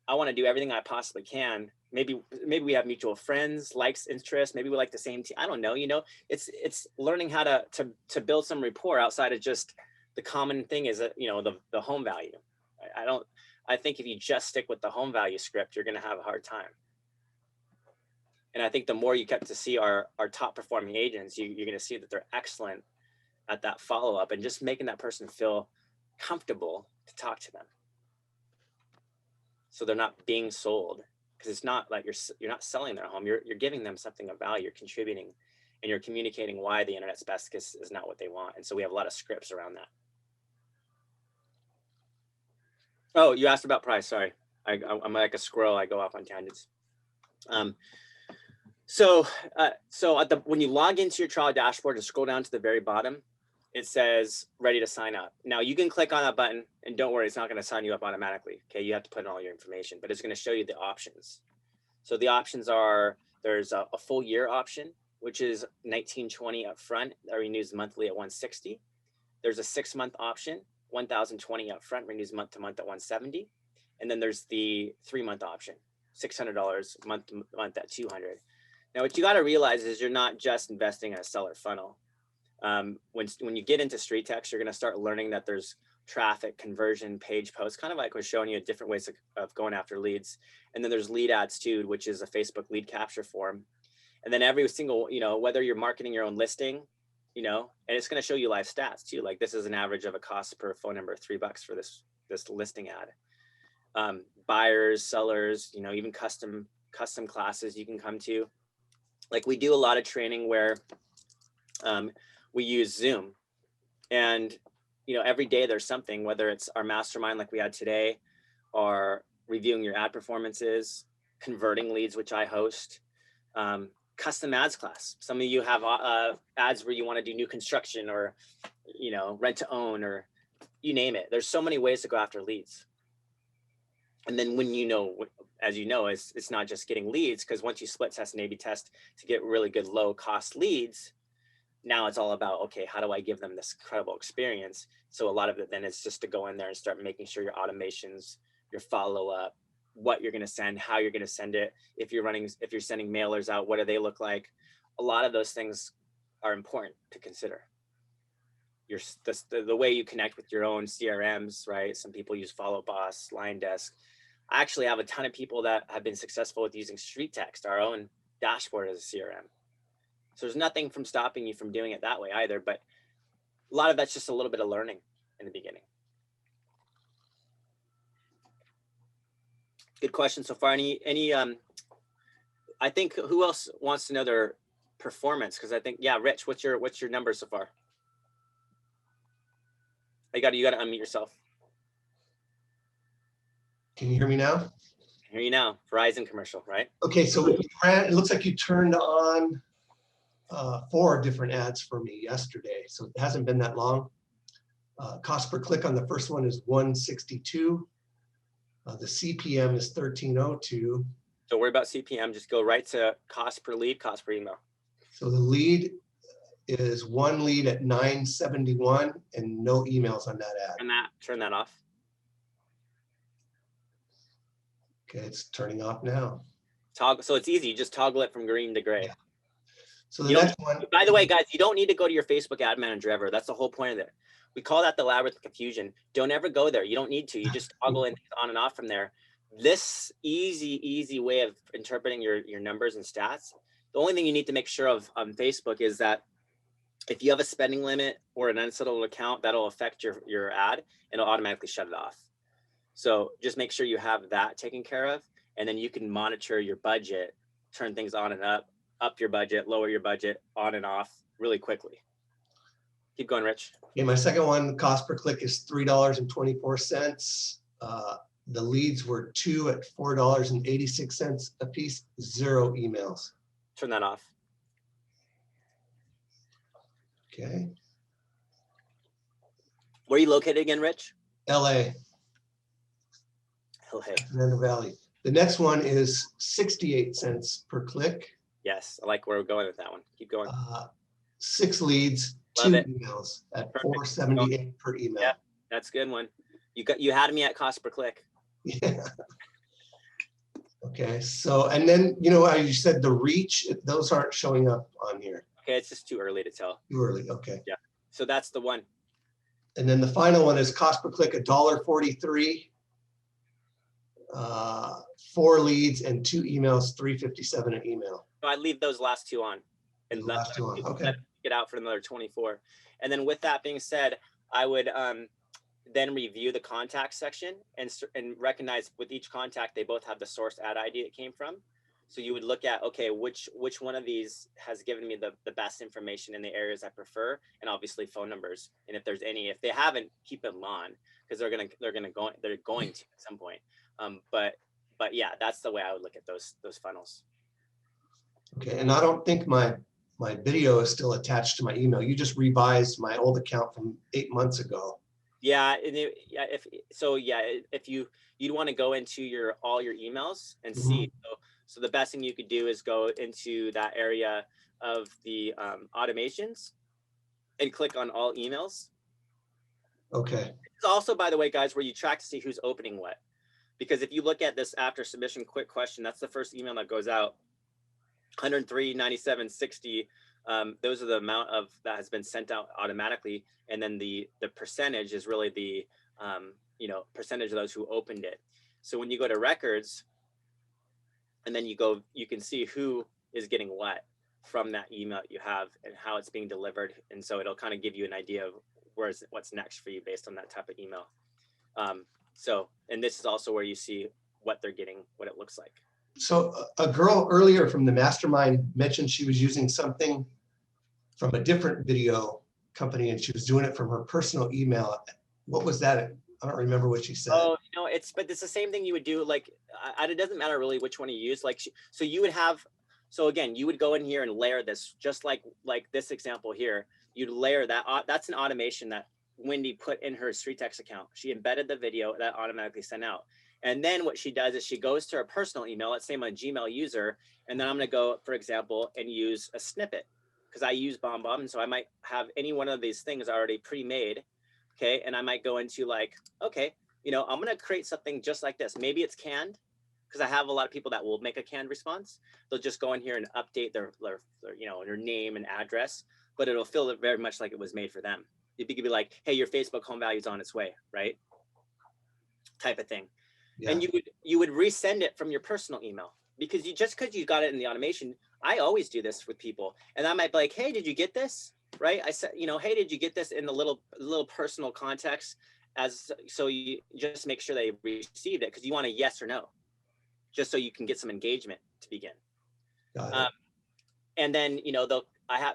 I want to do everything I possibly can. Maybe we have mutual friends, likes, interests. Maybe we like the same team. I don't know. It's learning how to build some rapport outside of just the common thing is that, the home value. I think if you just stick with the home value script, you're going to have a hard time. And I think the more you get to see our top performing agents, you're going to see that they're excellent at that follow-up and just making that person feel comfortable to talk to them. So they're not being sold, because it's not like you're not selling their home. You're giving them something of value. You're contributing, and you're communicating why the internet's best is not what they want. And so we have a lot of scripts around that. Oh, you asked about price. Sorry, I'm like a squirrel. I go off on tangents. So when you log into your trial dashboard and scroll down to the very bottom, it says ready to sign up. Now you can click on that button, and don't worry, it's not going to sign you up automatically. Okay, you have to put in all your information, but it's going to show you the options. So the options are, there's a full year option, which is $19.20 up front, that renews monthly at $160. There's a 6-month option, $1,020 up front, renews month to month at $170. And then there's the 3-month option, $600 month to month at $200. Now, what you got to realize is you're not just investing in a seller funnel. When you get into StreetText, you're going to start learning that there's traffic, conversion, page posts, kind of like we're showing you different ways of going after leads. And then there's lead ads too, which is a Facebook lead capture form. And then every single, whether you're marketing your own listing, and it's going to show you live stats too. Like this is an average of a cost per phone number, $3 for this listing ad. Buyers, sellers, even custom classes you can come to. Like we do a lot of training where we use Zoom, and every day there's something, whether it's our mastermind like we had today, or reviewing your ad performances, converting leads, which I host, custom ads class. Some of you have ads where you want to do new construction or rent to own, or you name it. There's so many ways to go after leads. And then when as you know, it's not just getting leads, because once you split test and A/B test to get really good low cost leads, now it's all about, okay, how do I give them this incredible experience? So a lot of it then is just to go in there and start making sure your automations, your follow-up, what you're going to send, how you're going to send it. If you're sending mailers out, what do they look like? A lot of those things are important to consider. The way you connect with your own CRMs, right? Some people use Follow Boss, Line Desk. I actually have a ton of people that have been successful with using StreetText, our own dashboard, as a CRM. So there's nothing from stopping you from doing it that way either, but a lot of that's just a little bit of learning in the beginning. Good question so far. Any I think, who else wants to know their performance? Because I think, yeah, Rich, what's your number so far? You got to unmute yourself. Can you hear me now? Here you know, Verizon commercial, right? Okay, so it looks like you turned on 4 different ads for me yesterday, so it hasn't been that long. Cost per click on the first one is 162. The CPM is 1302. Don't worry about CPM. Just go right to cost per lead, cost per email. So the lead is 1 lead at 971 and no emails on that ad. And turn that off. Okay, it's turning off now. Toggle. So it's easy. You just toggle it from green to gray. Yeah. So the next one. By the way, guys, you don't need to go to your Facebook ad manager ever. That's the whole point of it. We call that the labyrinth of confusion. Don't ever go there. You don't need to. You just toggle in on and off from there. This easy way of interpreting your numbers and stats. The only thing you need to make sure of on Facebook is that if you have a spending limit or an unsettled account, that'll affect your ad and it'll automatically shut it off. So just make sure you have that taken care of, and then you can monitor your budget, turn things on and up your budget, lower your budget, on and off really quickly. Keep going, Rich. Okay, my second one, cost per click is $3.24. The leads were 2 at $4.86 a piece, 0 emails. Turn that off. Okay, Where are you located again, Rich? LA, LA. Fernando Valley. The next one is 68 cents per click. Yes, I like where we're going with that one. Keep going. 6 leads, 2 Love it. emails at Perfect. $4.78 per email. Yeah. That's a good one. You had me at cost per click. Yeah. Okay, so, and then, you know, how you said the reach, those aren't showing up on here. Okay, it's just too early to tell. Too early, okay. So that's the one. And then the final one is cost per click, $1.43. 4 leads and 2 emails, $3.57 an email. So I leave those last 2 on. And The last 2 on, okay. Get out for another 24. And then with that being said, I would then review the contact section and recognize with each contact, they both have the source ad ID it came from. So you would look at, okay, which one of these has given me the best information in the areas I prefer, and obviously phone numbers. And if there's any, if they haven't, keep them on, because they're going to at some point. But yeah, that's the way I would look at those funnels. Okay, and I don't think my video is still attached to my email. You just revised my old account from 8 months ago. Yeah, if you'd want to go into all your emails and see. So the best thing you could do is go into that area of the automations and click on all emails. Okay. It's also, by the way, guys, where you track to see who's opening what. Because if you look at this after submission quick question, that's the first email that goes out. 103, 97, 60. Those are the amount of that has been sent out automatically. And then the percentage is really the percentage of those who opened it. So when you go to records, and then you can see who is getting what from that email you have and how it's being delivered. And so it'll kind of give you an idea of what's next for you based on that type of email. And this is also where you see what they're getting, what it looks like. So a girl earlier from the mastermind mentioned she was using something from a different video company and she was doing it from her personal email. What was that? I don't remember what she said. Oh, but it's the same thing you would do. Like, it doesn't matter really which one you use. Like, so you would have, so again, you would go in here and layer this, just like this example here. You'd layer that. That's an automation that Wendy put in her StreetText account. She embedded the video that automatically sent out. And then what she does is she goes to her personal email. Let's say I'm a Gmail user, and then I'm going to go, for example, and use a snippet because I use BombBomb, and so I might have any one of these things already pre-made. Okay, and I might go into like, okay, I'm going to create something just like this. Maybe it's canned because I have a lot of people that will make a canned response. They'll just go in here and update their name and address, but it'll feel very much like it was made for them. You could be like, hey, your Facebook home value is on its way, right? Type of thing. Yeah. And you would resend it from your personal email because because you got it in the automation. I always do this with people, and I might be like, hey, did you get this? Right? I said, hey, did you get this in the little personal context? So you just make sure they received it because you want a yes or no, just so you can get some engagement to begin. And then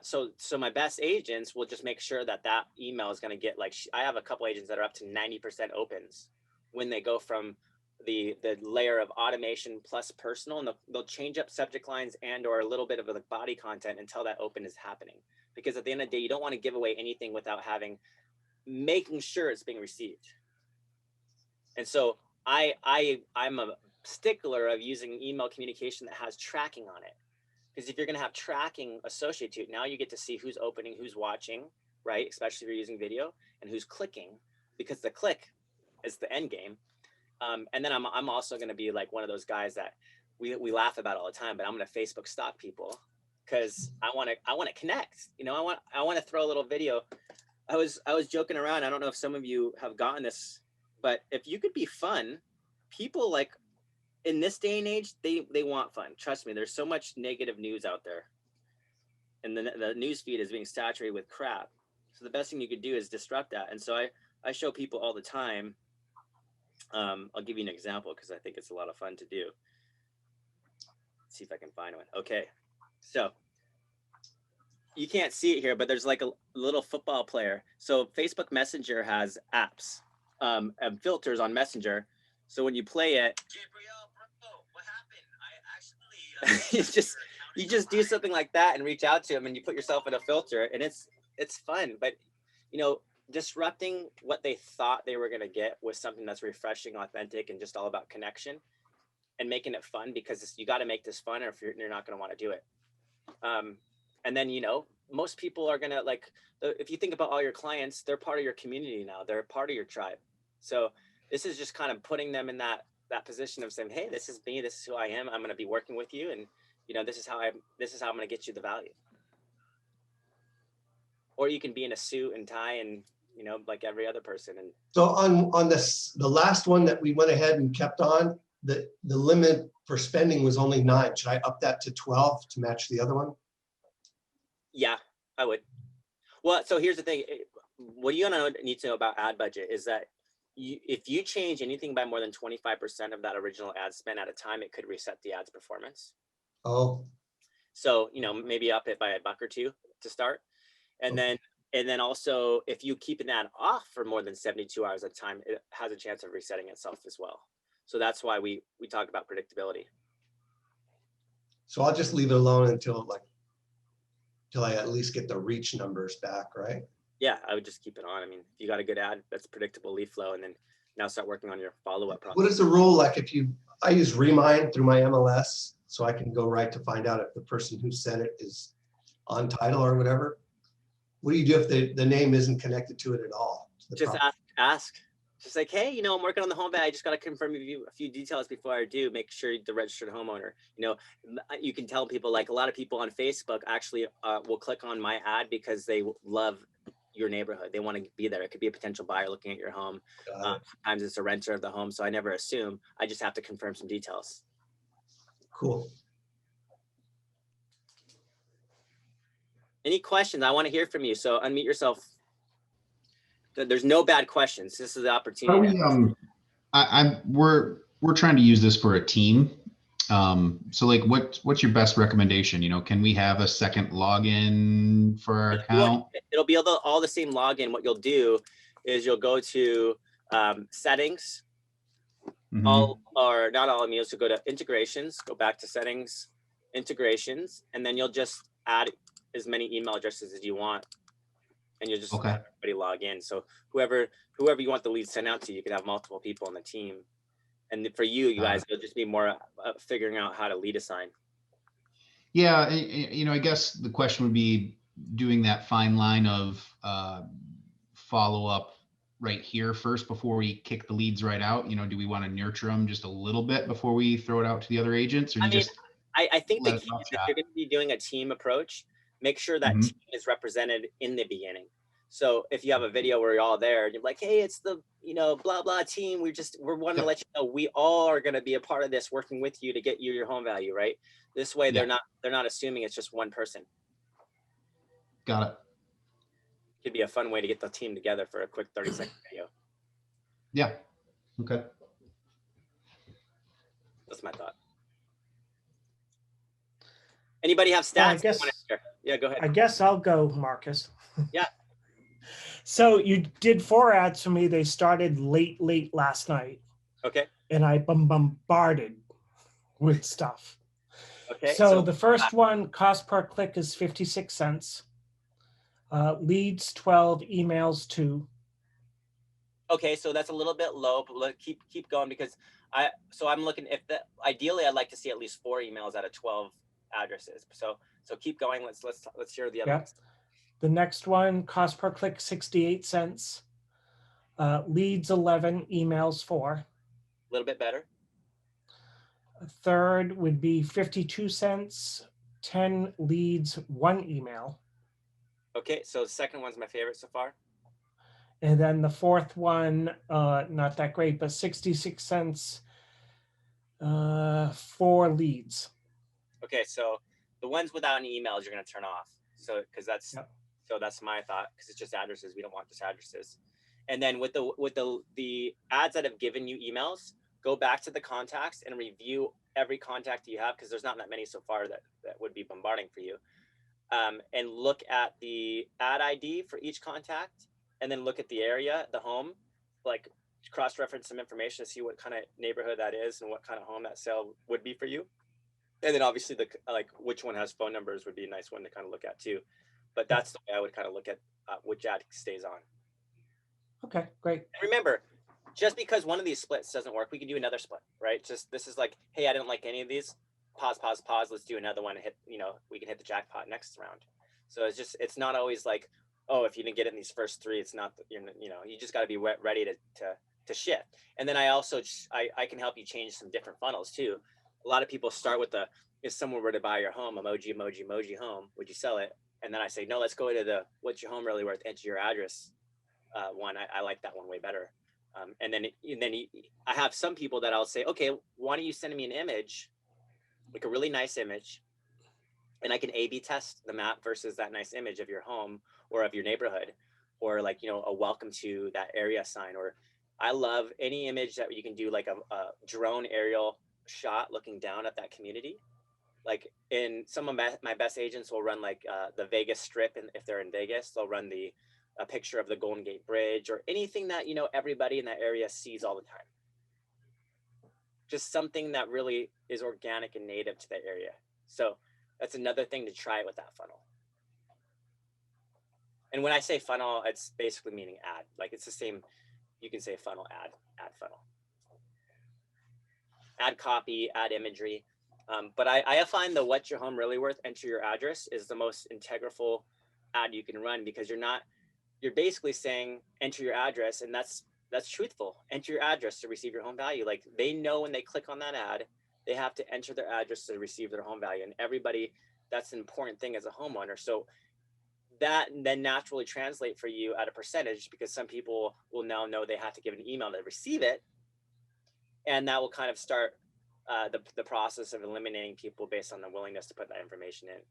so my best agents will just make sure that email is going to get I have a couple agents that are up to 90% opens when they go from the layer of automation plus personal, and they'll change up subject lines and or a little bit of the body content until that open is happening. Because at the end of the day, you don't want to give away anything without making sure it's being received. And so I'm a stickler of using email communication that has tracking on it. Because if you're going to have tracking associated to it, now you get to see who's opening, who's watching, right? Especially if you're using video, and who's clicking, because the click is the end game. And then I'm also going to be like one of those guys that we laugh about all the time, but I'm going to Facebook stalk people because I want to connect. You know, I want to throw a little video. I was joking around. I don't know if some of you have gotten this, but if you could be fun, people like in this day and age, they want fun. Trust me, there's so much negative news out there, and the news feed is being saturated with crap. So the best thing you could do is disrupt that. And so I show people all the time. I'll give you an example because I think it's a lot of fun to do. Let's see if I can find one. Okay, so you can't see it here, but there's like a little football player. So Facebook Messenger has apps and filters on Messenger. So when you play it, what happened? you just do something like that and reach out to them, and you put yourself in a filter, and it's fun. But you know, disrupting what they thought they were going to get with something that's refreshing, authentic, and just all about connection, and making it fun, because you got to make this fun, or if you're not going to want to do it. And then, you know, most people are going to like, if you think about all your clients, they're part of your community now. They're part of your tribe. So this is just kind of putting them in that position of saying, hey, this is me. This is who I am. I'm going to be working with you. And, you know, this is how I'm going to get you the value. Or you can be in a suit and tie and, you know, like every other person. And So on the last one that we went ahead and kept on, the limit for spending was only 9. Should I up that to 12 to match the other one? yeah, I would. Well, so here's the thing. What you need to know about ad budget is that if you change anything by more than 25% of that original ad spend at a time, it could reset the ad's performance. Oh, So, you know, maybe up it by $1 or $2 to start. And then also, if you keep an ad off for more than 72 hours at a time, it has a chance of resetting itself as well. So that's why we talk about predictability. so I'll just leave it alone until I at least get the reach numbers back, right? Yeah, I would just keep it on. I mean, if you got a good ad, that's predictable lead flow, and then now start working on your follow-up process. What is the rule? Like I use Remind through my MLS, so I can go right to find out if the person who sent it is on title or whatever. What do you do if the name isn't connected to it at all? Just ask. Just like, hey, you know, I'm working on the home page. I just got to confirm with you a few details before I do. Make sure the registered homeowner, you know, you can tell people, like a lot of people on Facebook actually will click on my ad because they love your neighborhood. They want to be there. It could be a potential buyer looking at your home. Sometimes it's a renter of the home. So I never assume. I just have to confirm some details. Cool. Any questions? I want to hear from you. So unmute yourself. There's no bad questions. This is the opportunity. We're trying to use this for a team. So like, what's your best recommendation? You know, can we have a second login for our account? It'll be all the same login. What you'll do is you'll go to settings, or not all. I mean, you'll go to integrations, go back to settings, integrations, and then you'll just add as many email addresses as you want. And you'll just have everybody log in. So whoever you want the lead sent out to, you could have multiple people on the team. And for you guys, it'll just be more figuring out how to lead assign. Yeah, you know, I guess the question would be doing that fine line of follow up right here first before we kick the leads right out. You know, do we want to nurture them just a little bit before we throw it out to the other agents? Or I think the key is if you're going to be doing a team approach, make sure that team is represented in the beginning. So if you have a video where you're all there and you're like, hey, it's the, you know, blah, blah team. We're wanting to let you know we all are going to be a part of this, working with you to get you your home value, right? This way they're not assuming it's just one person. Got it. Could be a fun way to get the team together for a quick 30-second video. Yeah. Okay. That's my thought. Anybody have stats? Yeah, go ahead. I guess I'll go, Marcus. Yeah. So you did 4 ads for me. They started late last night. Okay. and I bombarded with stuff. Okay. So the first one, cost per click is 56 cents. Leads 12, emails 2. Okay, so that's a little bit low, but keep going because I'm looking ideally I'd like to see at least 4 emails out of 12 addresses. So keep going. Let's hear the other ones. The next one, cost per click 68 cents. Leads 11, emails 4. A little bit better. A third would be 52 cents, 10 leads, 1 email. Okay, so the second one's my favorite so far. And then the fourth one, not that great, but 66 cents, 4 leads. Okay, so the ones without any emails you're going to turn off. So because that's my thought, because it's just addresses. We don't want just addresses. And then with the ads that have given you emails, go back to the contacts and review every contact you have, because there's not that many so far that would be bombarding for you. And look at the ad ID for each contact, and then look at the area, the home, like cross-reference some information to see what kind of neighborhood that is and what kind of home that sale would be for you. And then obviously which one has phone numbers would be a nice one to kind of look at too. But that's the way I would kind of look at which ad stays on. Okay, great. And remember, just because one of these splits doesn't work, we can do another split, right? Just this is like, hey, I didn't like any of these. Pause. Let's do another one and hit, we can hit the jackpot next round. So it's not always like, oh, if you didn't get it in these first 3, it's not, you just got to be ready to shift. And then I can help you change some different funnels too. A lot of people start with if someone were to buy your home, emoji home, would you sell it? And then I say, no, let's go to the what's your home really worth, enter your address one. I like that one way better. And then I have some people that I'll say, okay, why don't you send me an image, like a really nice image, and I can A/B test the map versus that nice image of your home or of your neighborhood, or like, a welcome to that area sign. Or I love any image that you can do, like a drone aerial shot looking down at that community. Like in some of my best agents will run like the Vegas Strip, and if they're in Vegas, they'll run a picture of the Golden Gate Bridge or anything that everybody in that area sees all the time. Just something that really is organic and native to the area. So that's another thing to try with that funnel. And when I say funnel, it's basically meaning ad. Like it's the same. You can say funnel, ad funnel, ad copy, ad imagery. But I find the what's your home really worth, enter your address is the most integral ad you can run, because you're basically saying enter your address, and that's truthful. Enter your address to receive your home value. Like they know when they click on that ad, they have to enter their address to receive their home value. And everybody, that's an important thing as a homeowner. So that then naturally translate for you at a percentage, because some people will now know they have to give an email to receive it. And that will kind of start the process of eliminating people based on the willingness to put that information in.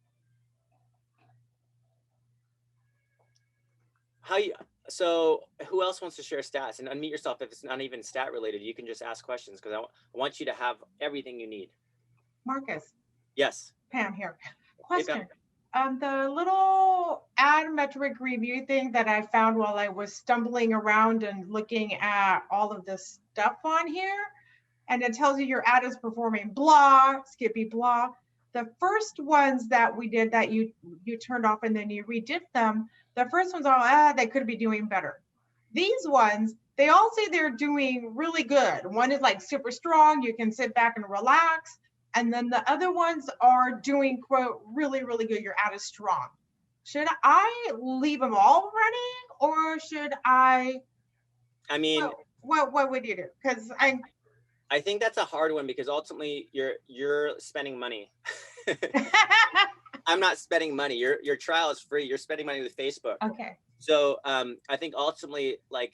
So who else wants to share stats? And unmute yourself. If it's not even stat related, you can just ask questions, because I want you to have everything you need. Marcus. Yes. Pam here. Hey, Question. Pam. The little ad metric review thing that I found while I was stumbling around and looking at all of this stuff on here, and it tells you your ad is performing blah, skippy blah. The first ones that we did that you turned off and then you redid them, the first ones are, they could be doing better. These ones, they all say they're doing really good. One is like super strong, you can sit back and relax. And then the other ones are doing, quote, really, really good. Your ad is strong. Should I leave them all running, or should I mean, what would you do? Because I think that's a hard one, because ultimately you're spending money. I'm not spending money. Your trial is free. You're spending money with Facebook. Okay. So I think ultimately, like,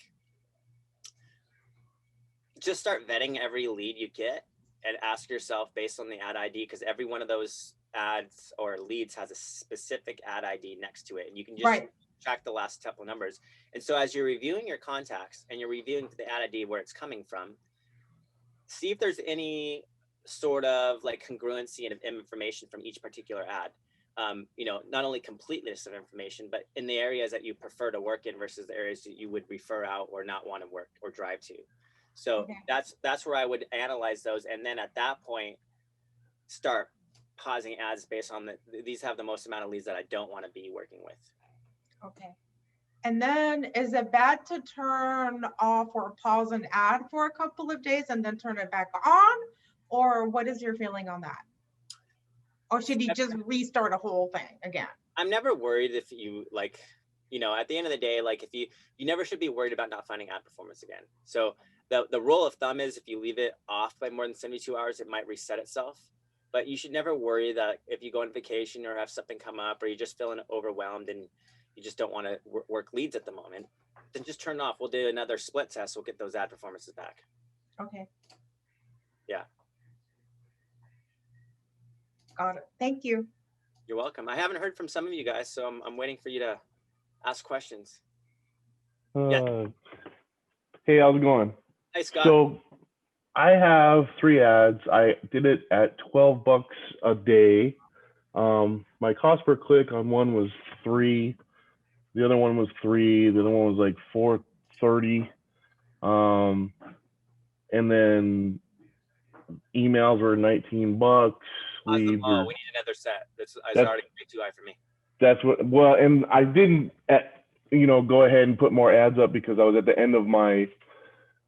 just start vetting every lead you get and ask yourself based on the ad ID, because every one of those ads or leads has a specific ad ID next to it, and you can just track the last couple numbers. And so as you're reviewing your contacts and you're reviewing the ad ID where it's coming from, see if there's any sort of like congruency of information from each particular ad. Not only completeness of information, but in the areas that you prefer to work in versus the areas that you would refer out or not want to work or drive to. So Okay. that's where I would analyze those, and then at that point start pausing ads based on these have the most amount of leads that I don't want to be working with. Okay. And then is it bad to turn off or pause an ad for a couple of days and then turn it back on? Or what is your feeling on that? Or should you just restart a whole thing again? I'm never worried if you like, at the end of the day, like if you never should be worried about not finding ad performance again. So the rule of thumb is if you leave it off by more than 72 hours, it might reset itself. But you should never worry that if you go on vacation or have something come up or you're just feeling overwhelmed and you just don't want to work leads at the moment, then just turn it off. We'll do another split test. We'll get those ad performances back. Okay. Yeah. Got it. Thank you. You're welcome. I haven't heard from some of you guys, so I'm waiting for you to ask questions. Yeah. Hey, how's it going? Hey, Scott. So I have 3 ads. I did it at $12 a day. My cost per click on one was $3. The other one was $3. The other one was like $4.30. And then emails were $19. Awesome. Leads Oh, were, we need another set. That's That's- already way too high for me. that's what, well, and I didn't, go ahead and put more ads up because I was at the end of my,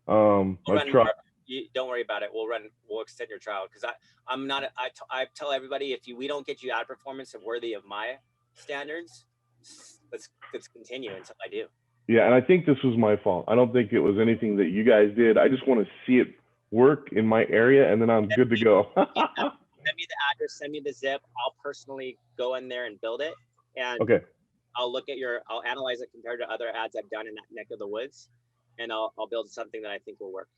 We'll my run truck. more. Don't worry about it. We'll extend your trial because I tell everybody if we don't get you ad performance and worthy of my standards, let's continue until I do. Yeah, and I think this was my fault. I don't think it was anything that you guys did. I just want to see it work in my area, and then I'm good to go. Send me the address, send me the zip. I'll personally go in there and build it, and Okay. I'll analyze it compared to other ads I've done in that neck of the woods, and I'll build something that I think will work.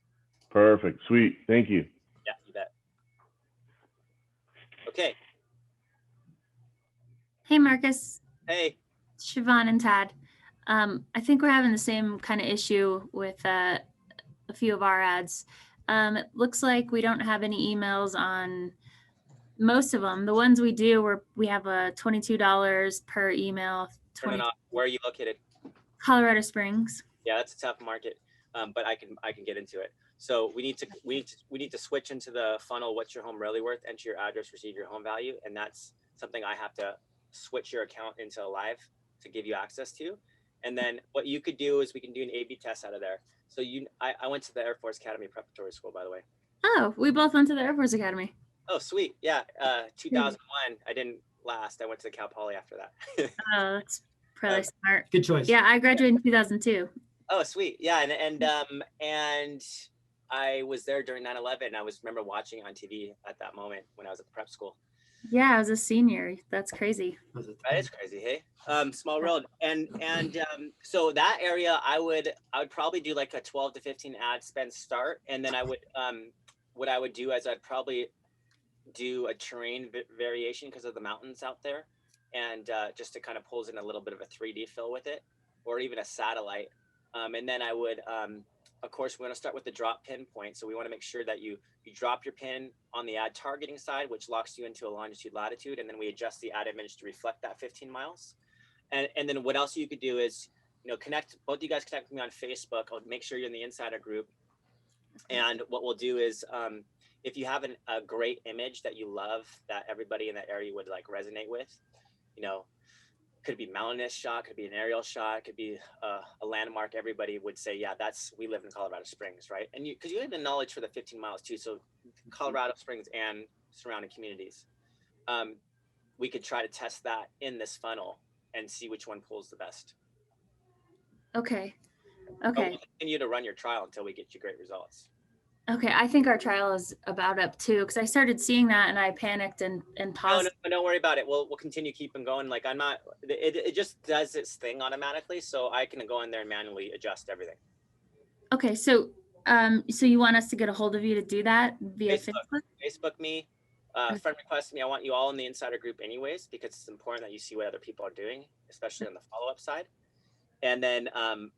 Perfect. Sweet. Thank you. Yeah, you bet. Okay. Hey, Marcus, Hey. Siobhan, and Tad. I think we're having the same kind of issue with a few of our ads. It looks like we don't have any emails on most of them. The ones we do, we have a $22 per email. Turn it off. Where are you located? Colorado Springs. Yeah, that's a tough market, but I can get into it. So we need to switch into the funnel. What's your home really worth? Enter your address, receive your home value, and that's something I have to switch your account into live to give you access to. And then what you could do is we can do an A/B test out of there. So I went to the Air Force Academy Preparatory School, by the way. Oh, we both went to the Air Force Academy. Oh, sweet. Yeah, 2001. I didn't last. I went to the Cal Poly after that. Oh, that's probably smart. Good choice. Yeah, I graduated in 2002. Oh, sweet. Yeah, and I was there during 9/11. I remember watching on TV at that moment when I was at the prep school. Yeah, I was a senior. That's crazy. That is crazy, hey. Small world. And so that area, I would probably do like a 12 to 15 ad spend start, and then I would what I would do is I'd probably do a terrain variation because of the mountains out there, and just to kind of pulls in a little bit of a 3D fill with it, or even a satellite. And then I would, of course, we want to start with the drop pin point. So we want to make sure that you drop your pin on the ad targeting side, which locks you into a longitude latitude, and then we adjust the ad image to reflect that 15 miles. And then what else you could do is, connect, both of you guys connect with me on Facebook. I'll make sure you're in the insider group. And what we'll do is, if you have a great image that you love that everybody in that area would like resonate with, could be mountainous shot, could be an aerial shot, could be a landmark. Everybody would say, yeah, we live in Colorado Springs, right? And because you have the knowledge for the 15 miles too. So Colorado Springs and surrounding communities, we could try to test that in this funnel and see which one pulls the best. Okay. But we'll continue to run your trial until we get you great results. Okay, I think our trial is about up too, because I started seeing that and I panicked and paused. No, don't worry about it. We'll continue keeping going. Like it just does its thing automatically, so I can go in there and manually adjust everything. Okay, so you want us to get a hold of you to do that via Facebook? Facebook me, friend request me. I want you all in the insider group anyways, because it's important that you see what other people are doing, especially on the follow-up side. And then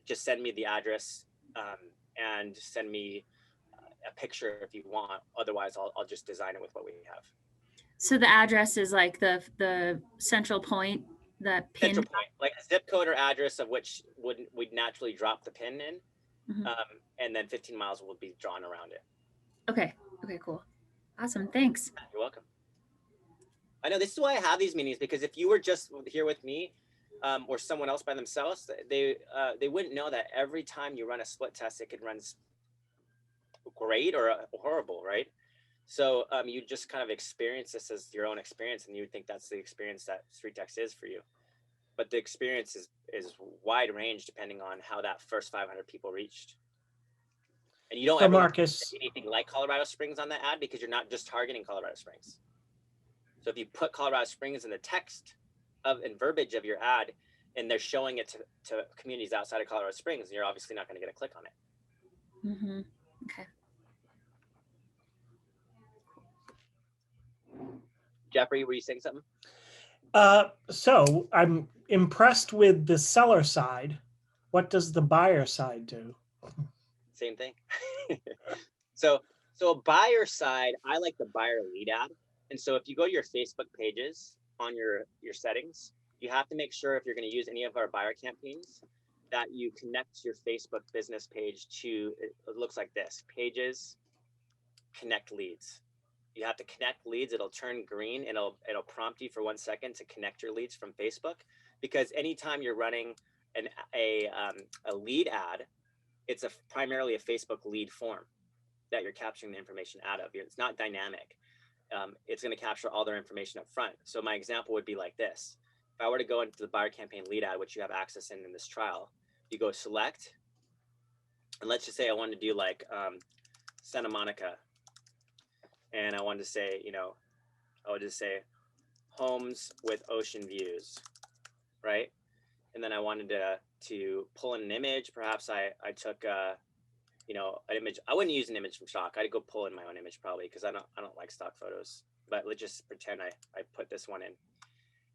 just send me the address and send me a picture if you want. Otherwise, I'll just design it with what we have. So the address is like the central point, that pin. Central point, like a zip code or address of which we'd naturally drop the pin in, Mhm. And then 15 miles will be drawn around it. Okay. Okay, cool. Awesome. Thanks. You're welcome. I know this is why I have these meetings, because if you were just here with me or someone else by themselves, they wouldn't know that every time you run a split test, it could run great or horrible, right? So you just kind of experience this as your own experience, and you would think that's the experience that StreetText is for you. But the experience is wide range depending on how that first 500 people reached. And you don't So ever want Marcus, anything like Colorado Springs on that ad, because you're not just targeting Colorado Springs. So if you put Colorado Springs in the text and verbiage of your ad, and they're showing it to communities outside of Colorado Springs, you're obviously not going to get a click on it. Mm-hmm. Okay. Jeffrey, were you saying something? so I'm impressed with the seller side. What does the buyer side do? Same thing. So a buyer side, I like the buyer lead ad. And so if you go to your Facebook pages on your settings, you have to make sure, if you're going to use any of our buyer campaigns, that you connect your Facebook business page to, it looks like this: pages, connect leads. You have to connect leads. It'll turn green. It'll prompt you for 1 second to connect your leads from Facebook, because anytime you're running a lead ad, it's primarily a Facebook lead form that you're capturing the information out of. It's not dynamic. It's going to capture all their information up front. So my example would be like this: if I were to go into the buyer campaign lead ad, which you have access in this trial, you go select, and let's just say I wanted to do like Santa Monica, and I wanted to say, I would just say homes with ocean views, right? And then I wanted to pull in an image. Perhaps I took an image. I wouldn't use an image from stock. I'd go pull in my own image probably, because I don't like stock photos. But let's just pretend I put this one in.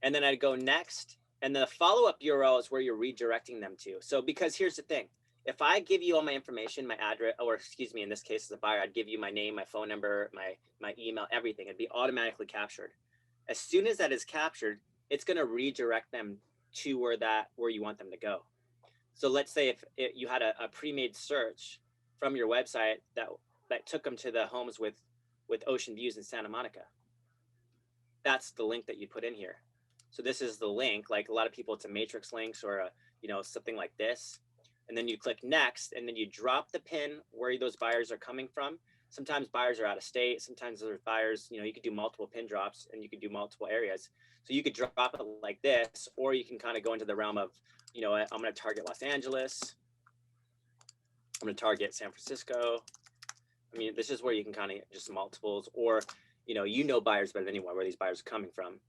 And then I'd go next. And the follow-up URL is where you're redirecting them to. So, because here's the thing: if I give you all my information, my address, or excuse me, in this case as a buyer, I'd give you my name, my phone number, my email, everything. It'd be automatically captured. As soon as that is captured, it's going to redirect them to where you want them to go. So let's say if you had a pre-made search from your website that took them to the homes with ocean views in Santa Monica. That's the link that you put in here. So this is the link. Like a lot of people, it's a matrix links or something like this. And then you click next, and then you drop the pin where those buyers are coming from. Sometimes buyers are out of state. Sometimes there's buyers, you could do multiple pin drops, and you could do multiple areas. So you could drop it like this, or you can kind of go into the realm of, I'm going to target Los Angeles. I'm going to target San Francisco. I mean, this is where you can kind of just multiples, or, buyers better than anyone, where these buyers are coming from.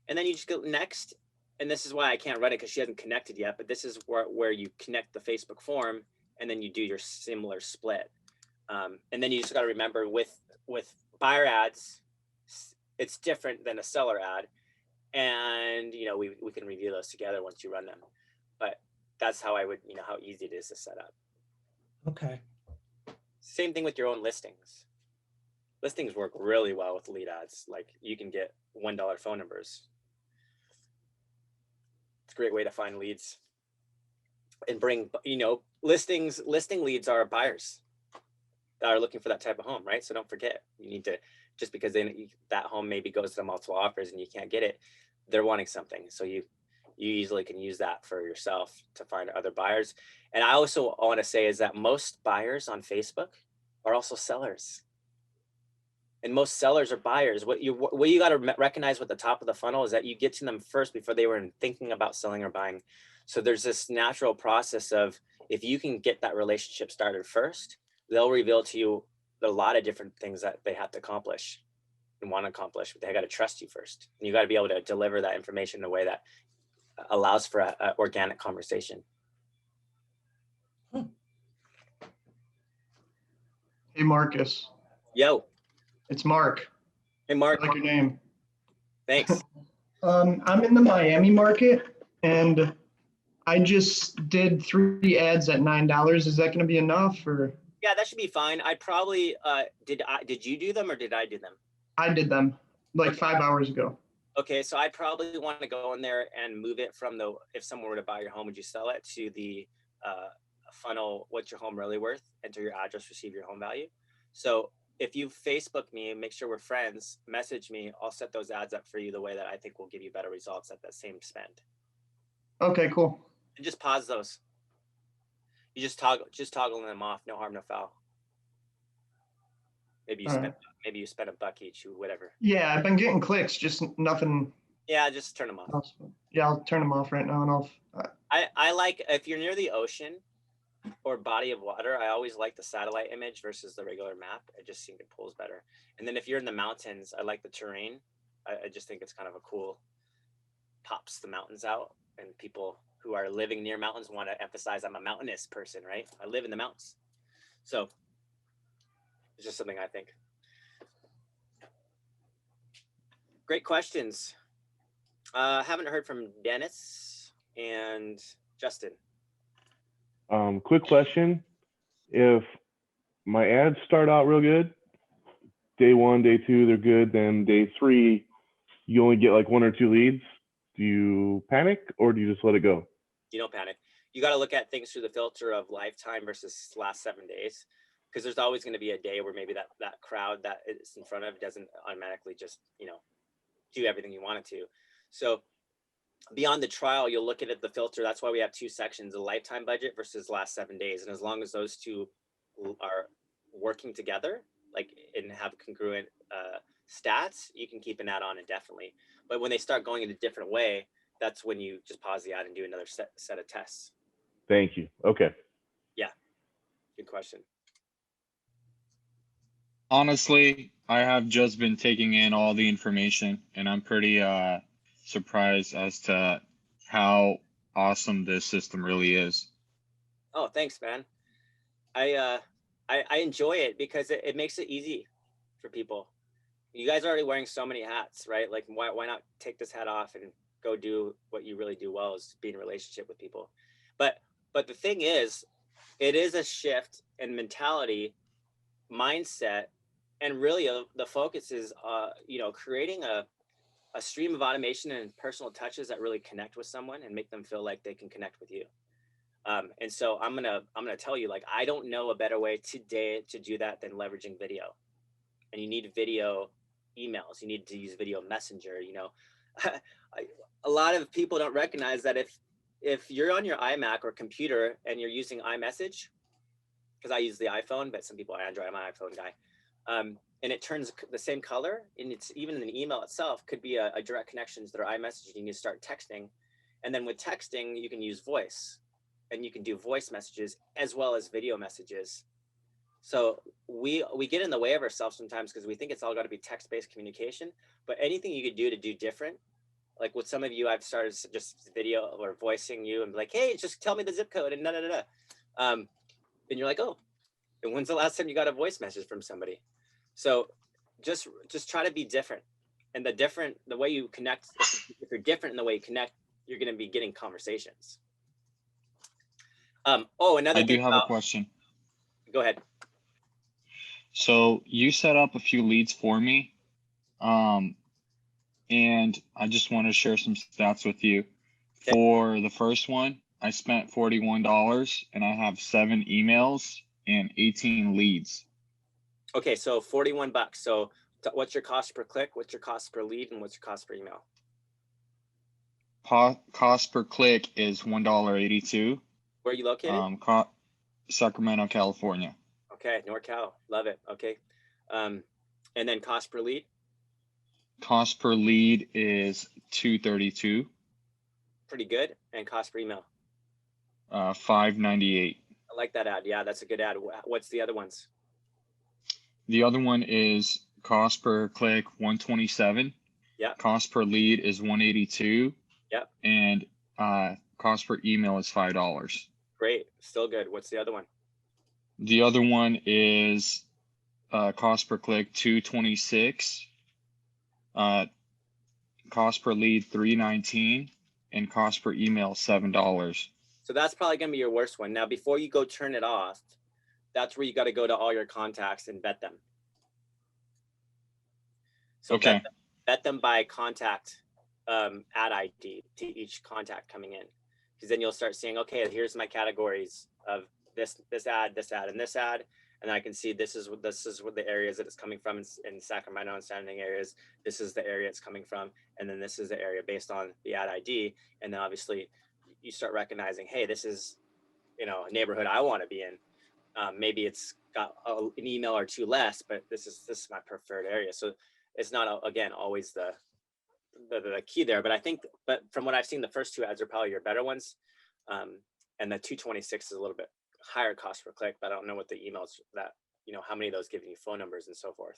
And then you just go next. And this is why I can't run it, because she hasn't connected yet. But this is where you connect the Facebook form, and then you do your similar split. And then you just got to remember with buyer ads, it's different than a seller ad. And, we can review those together once you run them. But that's how I would, how easy it is to set up. Okay. Same thing with your own listings. Listings work really well with lead ads. Like, you can get $1 phone numbers. It's a great way to find leads and bring, listing leads are buyers that are looking for that type of home, right? So don't forget, you need to, just because that home maybe goes to multiple offers and you can't get it, they're wanting something. So you easily can use that for yourself to find other buyers. And I also want to say is that most buyers on Facebook are also sellers. And most sellers are buyers. What you got to recognize with the top of the funnel is that you get to them first before they were thinking about selling or buying. So there's this natural process of, if you can get that relationship started first, they'll reveal to you a lot of different things that they have to accomplish and want to accomplish, but they got to trust you first. And you got to be able to deliver that information in a way that allows for an organic conversation. Hey, Marcus. Yo. It's Mark. Hey, Mark. I like your name. Thanks. I'm in the Miami market, and I just did 3 ads at $9. Is that going to be enough, or? Yeah, that should be fine. I probably did you do them, or did I do them? I did them like 5 hours ago. Okay, so I probably want to go in there and move it from if someone were to buy your home, would you sell it, to the funnel what's your home really worth, enter your address, receive your home value. So if you Facebook me, make sure we're friends, message me, I'll set those ads up for you the way that I think will give you better results at that same spend. Okay, cool. And just pause those. You just toggling them off, no harm, no foul. Maybe you spend $1 each, whatever. Yeah, I've been getting clicks, just nothing Yeah, just turn them off. else. Yeah, I'll turn them off right now, and I like, if you're near the ocean or body of water, I always like the satellite image versus the regular map. I just think it pulls better. And then if you're in the mountains, I like the terrain. I just think it's kind of a cool, pops the mountains out, and people who are living near mountains want to emphasize I'm a mountainous person, right? I live in the mountains. So it's just something I think. Great questions. Haven't heard from Dennis and Justin. Quick question. If my ads start out real good, day 1, day 2, they're good. Then day 3, you only get like 1 or 2 leads. Do you panic or do you just let it go? You don't panic. You got to look at things through the filter of lifetime versus last 7 days, because there's always going to be a day where maybe that crowd that it's in front of doesn't automatically just, do everything you want it to. So beyond the trial, you'll look at it, the filter. That's why we have 2 sections, a lifetime budget versus last 7 days. And as long as those two are working together, like, and have congruent stats, you can keep an ad on indefinitely. But when they start going in a different way, that's when you just pause the ad and do another set of tests. Thank you. Okay. Yeah. Good question. Honestly, I have just been taking in all the information, and I'm pretty surprised as to how awesome this system really is. Oh, thanks, man. I enjoy it because it makes it easy for people. You guys are already wearing so many hats, right? Like, why not take this hat off and go do what you really do well, is be in a relationship with people. But the thing is, it is a shift in mentality, mindset, and really the focus is, creating a stream of automation and personal touches that really connect with someone and make them feel like they can connect with you. And so I'm gonna tell you, like, I don't know a better way today to do that than leveraging video. And you need video emails. You need to use video messenger. A lot of people don't recognize that if you're on your iMac or computer and you're using iMessage, because I use the iPhone, but some people are Android. I'm an iPhone guy. And it turns the same color, and it's even in the email itself could be a direct connection to their iMessage. You can start texting, and then with texting you can use voice, and you can do voice messages as well as video messages. So we get in the way of ourselves sometimes because we think it's all got to be text-based communication. But anything you could do to do different, like with some of you, I've started just video or voicing you and be like, hey, just tell me the zip code and and you're like, oh, and when's the last time you got a voice message from somebody? So just try to be different. And the way you connect, if you're different in the way you connect, you're going to be getting conversations. Another I thing do have a question. Go ahead. So you set up a few leads for me, and I just want to share some stats with you. Okay. For the first one, I spent $41 and I have 7 emails and 18 leads. Okay, so $41. So what's your cost per click? What's your cost per lead? And what's your cost per email? Cost per click is $1.82. Where are you located? Sacramento, California. Okay, NorCal, love it. Okay, and then cost per lead? Cost per lead is $2.32. Pretty good. And cost per email? $5.98. I like that ad. Yeah, that's a good ad. What's the other ones? The other one is cost per click $127. Yeah. Cost per lead is $182. Yep. And cost per email is $5. Great. Still good. What's the other one? The other one is cost per click $226. Cost per lead $3.19, and cost per email $7. So that's probably gonna be your worst one. Now, before you go turn it off, that's where you got to go to all your contacts and vet them. So okay. Vet them by contact ad ID to each contact coming in, because then you'll start seeing, okay, here's my categories of this ad, and this ad, and I can see this is what the areas that it's coming from in Sacramento and surrounding areas. This is the area it's coming from, and then this is the area based on the ad ID. And then obviously you start recognizing, hey, this is, you know, a neighborhood I want to be in. Maybe it's got an email or two less, but this is my preferred area. So it's not, again, always the key there, but I think, but from what I've seen, the first two ads are probably your better ones. And the 226 is a little bit higher cost per click, but I don't know what the emails that, you know, how many of those giving you phone numbers and so forth.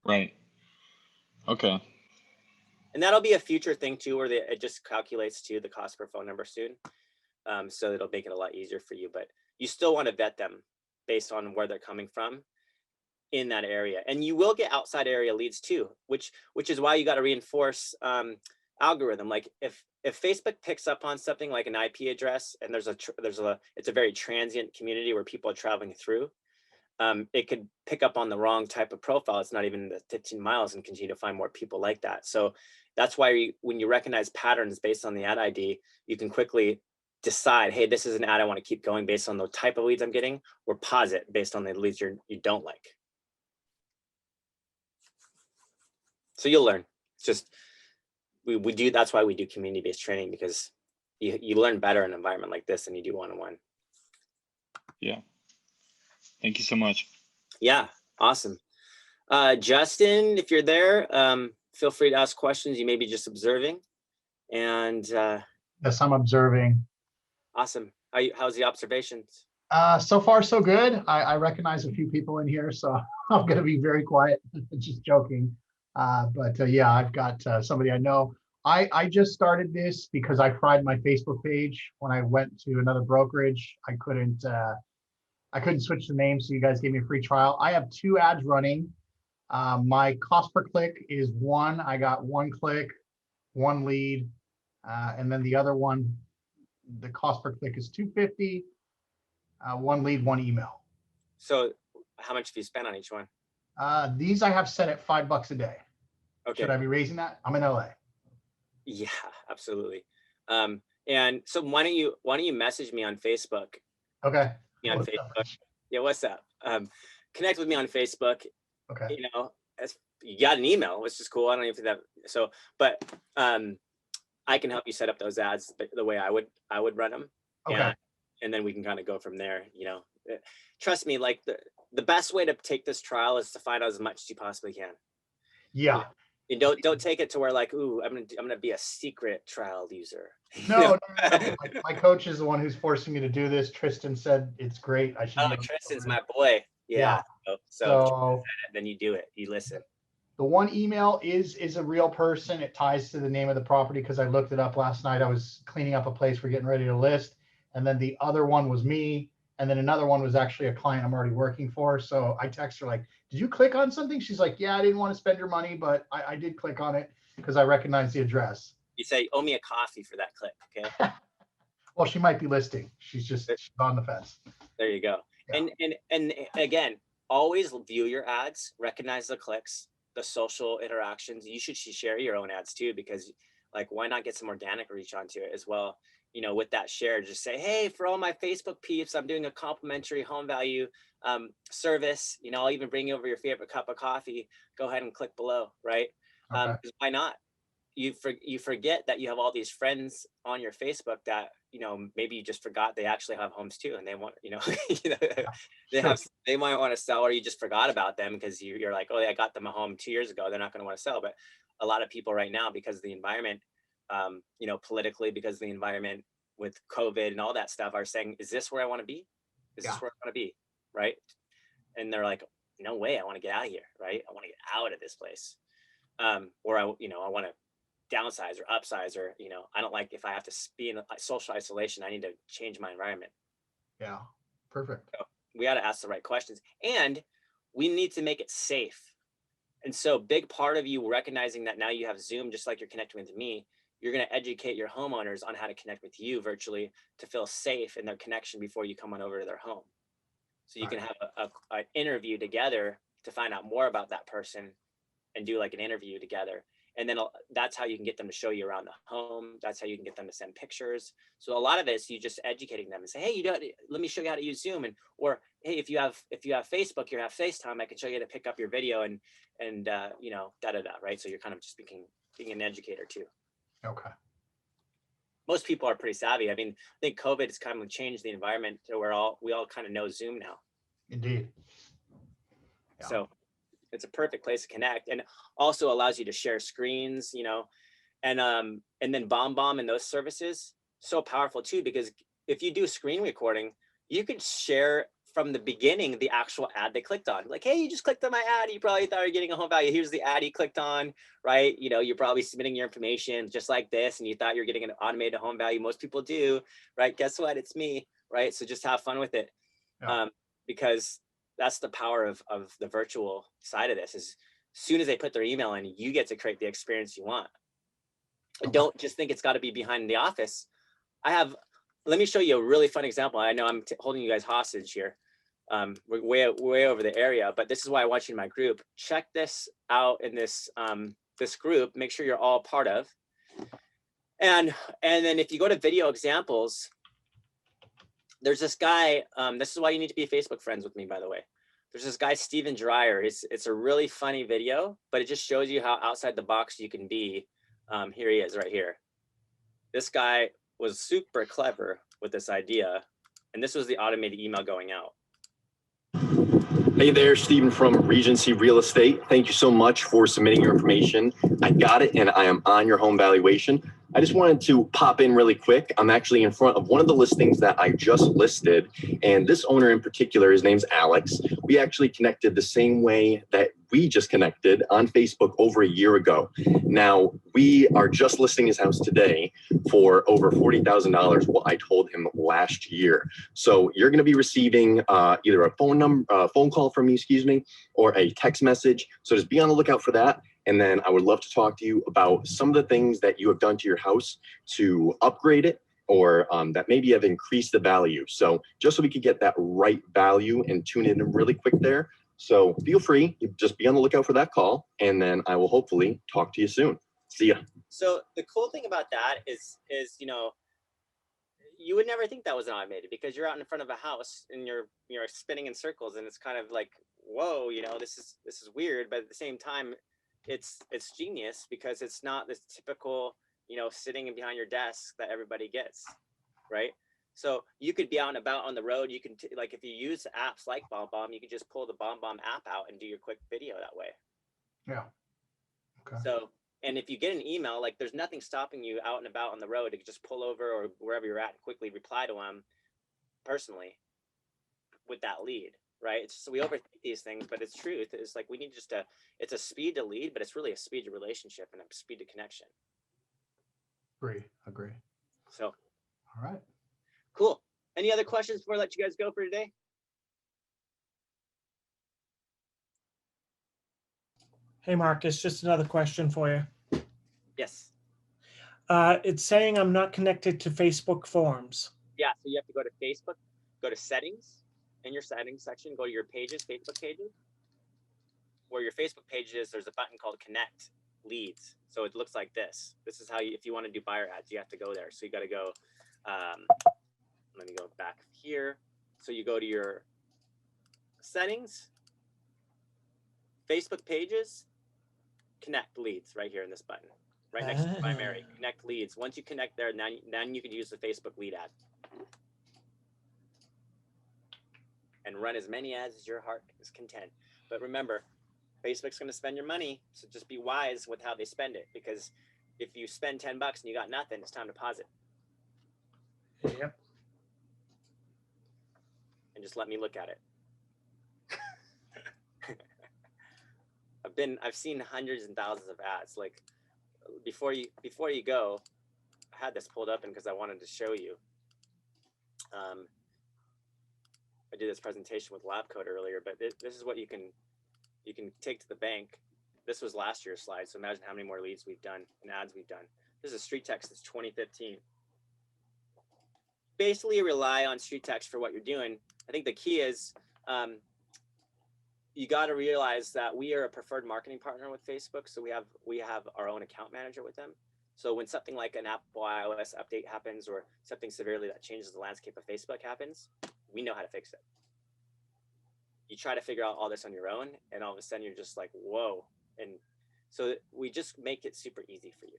Right. Okay. And that'll be a future thing too, where it just calculates to the cost per phone number soon. So it'll make it a lot easier for you, but you still want to vet them based on where they're coming from in that area. And you will get outside area leads too, which is why you got to reinforce algorithm. Like if Facebook picks up on something like an IP address, and it's a very transient community where people are traveling through, it could pick up on the wrong type of profile. It's not even the 15 miles and continue to find more people like that. So that's why when you recognize patterns based on the ad ID, you can quickly decide, hey, this is an ad I want to keep going based on the type of leads I'm getting, or pause it based on the leads you don't like. So you'll learn. It's just, we do, that's why we do community-based training, because you learn better in an environment like this than you do one-on-one. Yeah. Thank you so much. Yeah, awesome. Justin, if you're there, feel free to ask questions. You may be just observing. And yes, I'm observing. Awesome. How's the observations? So far, so good. I recognize a few people in here, so I'm going to be very quiet. Just joking. But yeah, I've got somebody I know. I just started this because I tried my Facebook page when I went to another brokerage. I couldn't switch the name, so you guys gave me a free trial. I have 2 ads running. My cost per click is 1. I got 1 click, 1 lead, and then the other one, the cost per click is $2.50. 1 lead, 1 email. So how much have you spent on each one? These I have set at $5 a day. Okay. Should I be raising that? I'm in LA. Yeah, absolutely. And so why don't you message me on Facebook? Okay. Me on Facebook. Yeah, what's up? Connect with me on Facebook. Okay. You know, you got an email, which is cool. I don't even think that. So, but I can help you set up those ads the way I would run them. Okay. And then we can kind of go from there. You know, trust me, like the best way to take this trial is to find out as much as you possibly can. Yeah. You don't take it to where like, ooh, I'm gonna be a secret trial user. No. My coach is the one who's forcing me to do this. Tristan said it's great. I should. Oh, Tristan's my boy. Yeah. So then you do it. You listen. The 1 email is a real person. It ties to the name of the property because I looked it up last night. I was cleaning up a place we're getting ready to list. And then the other one was me. And then another one was actually a client I'm already working for. So I text her like, did you click on something? She's like, yeah, I didn't want to spend your money, but I did click on it because I recognize the address. You say, owe me a coffee for that click, okay? Well, she might be listing. She's on the fence. There you go. Yeah. And again, always view your ads, recognize the clicks, the social interactions. You should share your own ads too, because like, why not get some organic reach onto it as well? You know, with that share, just say, hey, for all my Facebook peeps, I'm doing a complimentary home value service. You know, I'll even bring you over your favorite cup of coffee. Go ahead and click below, right? Okay. Why not? You forget that you have all these friends on your Facebook that, you know, maybe you just forgot they actually have homes too, and they want, you know, they might want to sell, or you just forgot about them because you're like, oh, I got them a home 2 years ago. They're not going to want to sell. But a lot of people right now, because of the environment, you know, politically, because of the environment with COVID and all that stuff, are saying, is this where I want to be? Is this where I want to be? Right. And they're like, no way, I want to get out of here. Right. I want to get out of this place. Or I want to downsize or upsize, or, you know, I don't like, if I have to be in social isolation, I need to change my environment. Yeah. Perfect. So we got to ask the right questions, and we need to make it safe. And so big part of you recognizing that now you have Zoom, just like you're connecting with me, you're going to educate your homeowners on how to connect with you virtually to feel safe in their connection before you come on over to their home. So you can have an interview together to find out more about that person and do like an interview together. And then that's how you can get them to show you around the home. That's how you can get them to send pictures. So a lot of it is you just educating them and say, hey, let me show you how to use Zoom. And, or, hey, if you have Facebook, you have FaceTime, I can show you how to pick up your video and you know, right? So you're kind of just being an educator too. Okay. Most people are pretty savvy. I mean, I think COVID has kind of changed the environment to where we all kind of know Zoom now. Indeed. Yeah. So it's a perfect place to connect, and also allows you to share screens, you know, and then BombBomb and those services, so powerful too, because if you do screen recording, you could share from the beginning the actual ad they clicked on. Like, hey, you just clicked on my ad. You probably thought you were getting a home value. Here's the ad you clicked on, right? You know, you're probably submitting your information just like this, and you thought you're getting an automated home value. Most people do, right? Guess what? It's me, right? So just have fun with it, because that's the power of the virtual side of this. Is as soon as they put their email in, you get to create the experience you want. Okay. Don't just think it's got to be behind the office. Let me show you a really fun example. I know I'm holding you guys hostage here. We're way over the area, but this is why I want you in my group. Check this out in this this group. Make sure you're all part of. And then if you go to video examples, there's this guy. This is why you need to be Facebook friends with me, by the way. There's this guy, Steven Dreyer. It's a really funny video, but it just shows you how outside the box you can be. Here he is right here. This guy was super clever with this idea. And this was the automated email going out. Hey there, Stephen from Regency Real Estate. Thank you so much for submitting your information. I got it, and I am on your home valuation. I just wanted to pop in really quick. I'm actually in front of one of the listings that I just listed, and this owner in particular, his name's Alex. We actually connected the same way that we just connected on Facebook over a year ago. Now, we are just listing his house today for over $40,000, what I told him last year. So you're going to be receiving either a phone call from me, or a text message. So just be on the lookout for that. And then I would love to talk to you about some of the things that you have done to your house to upgrade it, or that maybe have increased the value. So just so we could get that right value and tune in really quick there. So feel free, just be on the lookout for that call, and then I will hopefully talk to you soon. See ya. So the cool thing about that is, you know, you would never think that was automated, because you're out in front of a house and you're spinning in circles, and it's kind of like, whoa, you know, this is weird. But at the same time, it's genius, because it's not this typical, you know, sitting behind your desk that everybody gets, right? So you could be out and about on the road. You can like, if you use apps like BombBomb, you could just pull the BombBomb app out and do your quick video that way. Yeah. Okay. So, and if you get an email, like, there's nothing stopping you out and about on the road to just pull over or wherever you're at and quickly reply to them personally with that lead, right? It's just, so we overthink these things, but it's true. It's like, we need just it's a speed to lead, but it's really a speed to relationship and a speed to connection. Agree. So, all right. Cool. Any other questions before I let you guys go for today? Hey, Marcus, just another question for you. Yes. It's saying I'm not connected to Facebook forms. Yeah, so you have to go to Facebook, go to settings, in your settings section, go to your pages, Facebook pages. Where your Facebook page is, there's a button called Connect Leads. So it looks like this. This is how if you want to do buyer ads, you have to go there. So you got to go, let me go back here. So you go to your settings, Facebook pages, Connect Leads right here in this button, right next to primary, Connect Leads. Once you connect there, then you can use the Facebook lead ad and run as many ads as your heart is content. But remember, Facebook's going to spend your money, so just be wise with how they spend it, because if you spend 10 bucks and you got nothing, it's time to pause it. Yep. And just let me look at it. I've seen hundreds and thousands of ads. Like, before you go, I had this pulled up because I wanted to show you. I did this presentation with Lab Code earlier, but this is what you can take to the bank. This was last year's slide, so imagine how many more leads we've done and ads we've done. This is StreetText. It's 2015. Basically, rely on StreetText for what you're doing. I think the key is you got to realize that we are a preferred marketing partner with Facebook. So we have our own account manager with them. So when something like an Apple iOS update happens or something severely that changes the landscape of Facebook happens, we know how to fix it. You try to figure out all this on your own, and all of a sudden you're just like, whoa. And so we just make it super easy for you.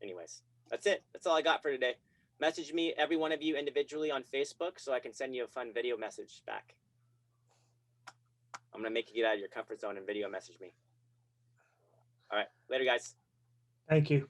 Anyways, that's it. That's all I got for today. Message me, every one of you individually on Facebook, so I can send you a fun video message back. I'm going to make you get out of your comfort zone and video message me. All right. Later, guys. Thank you.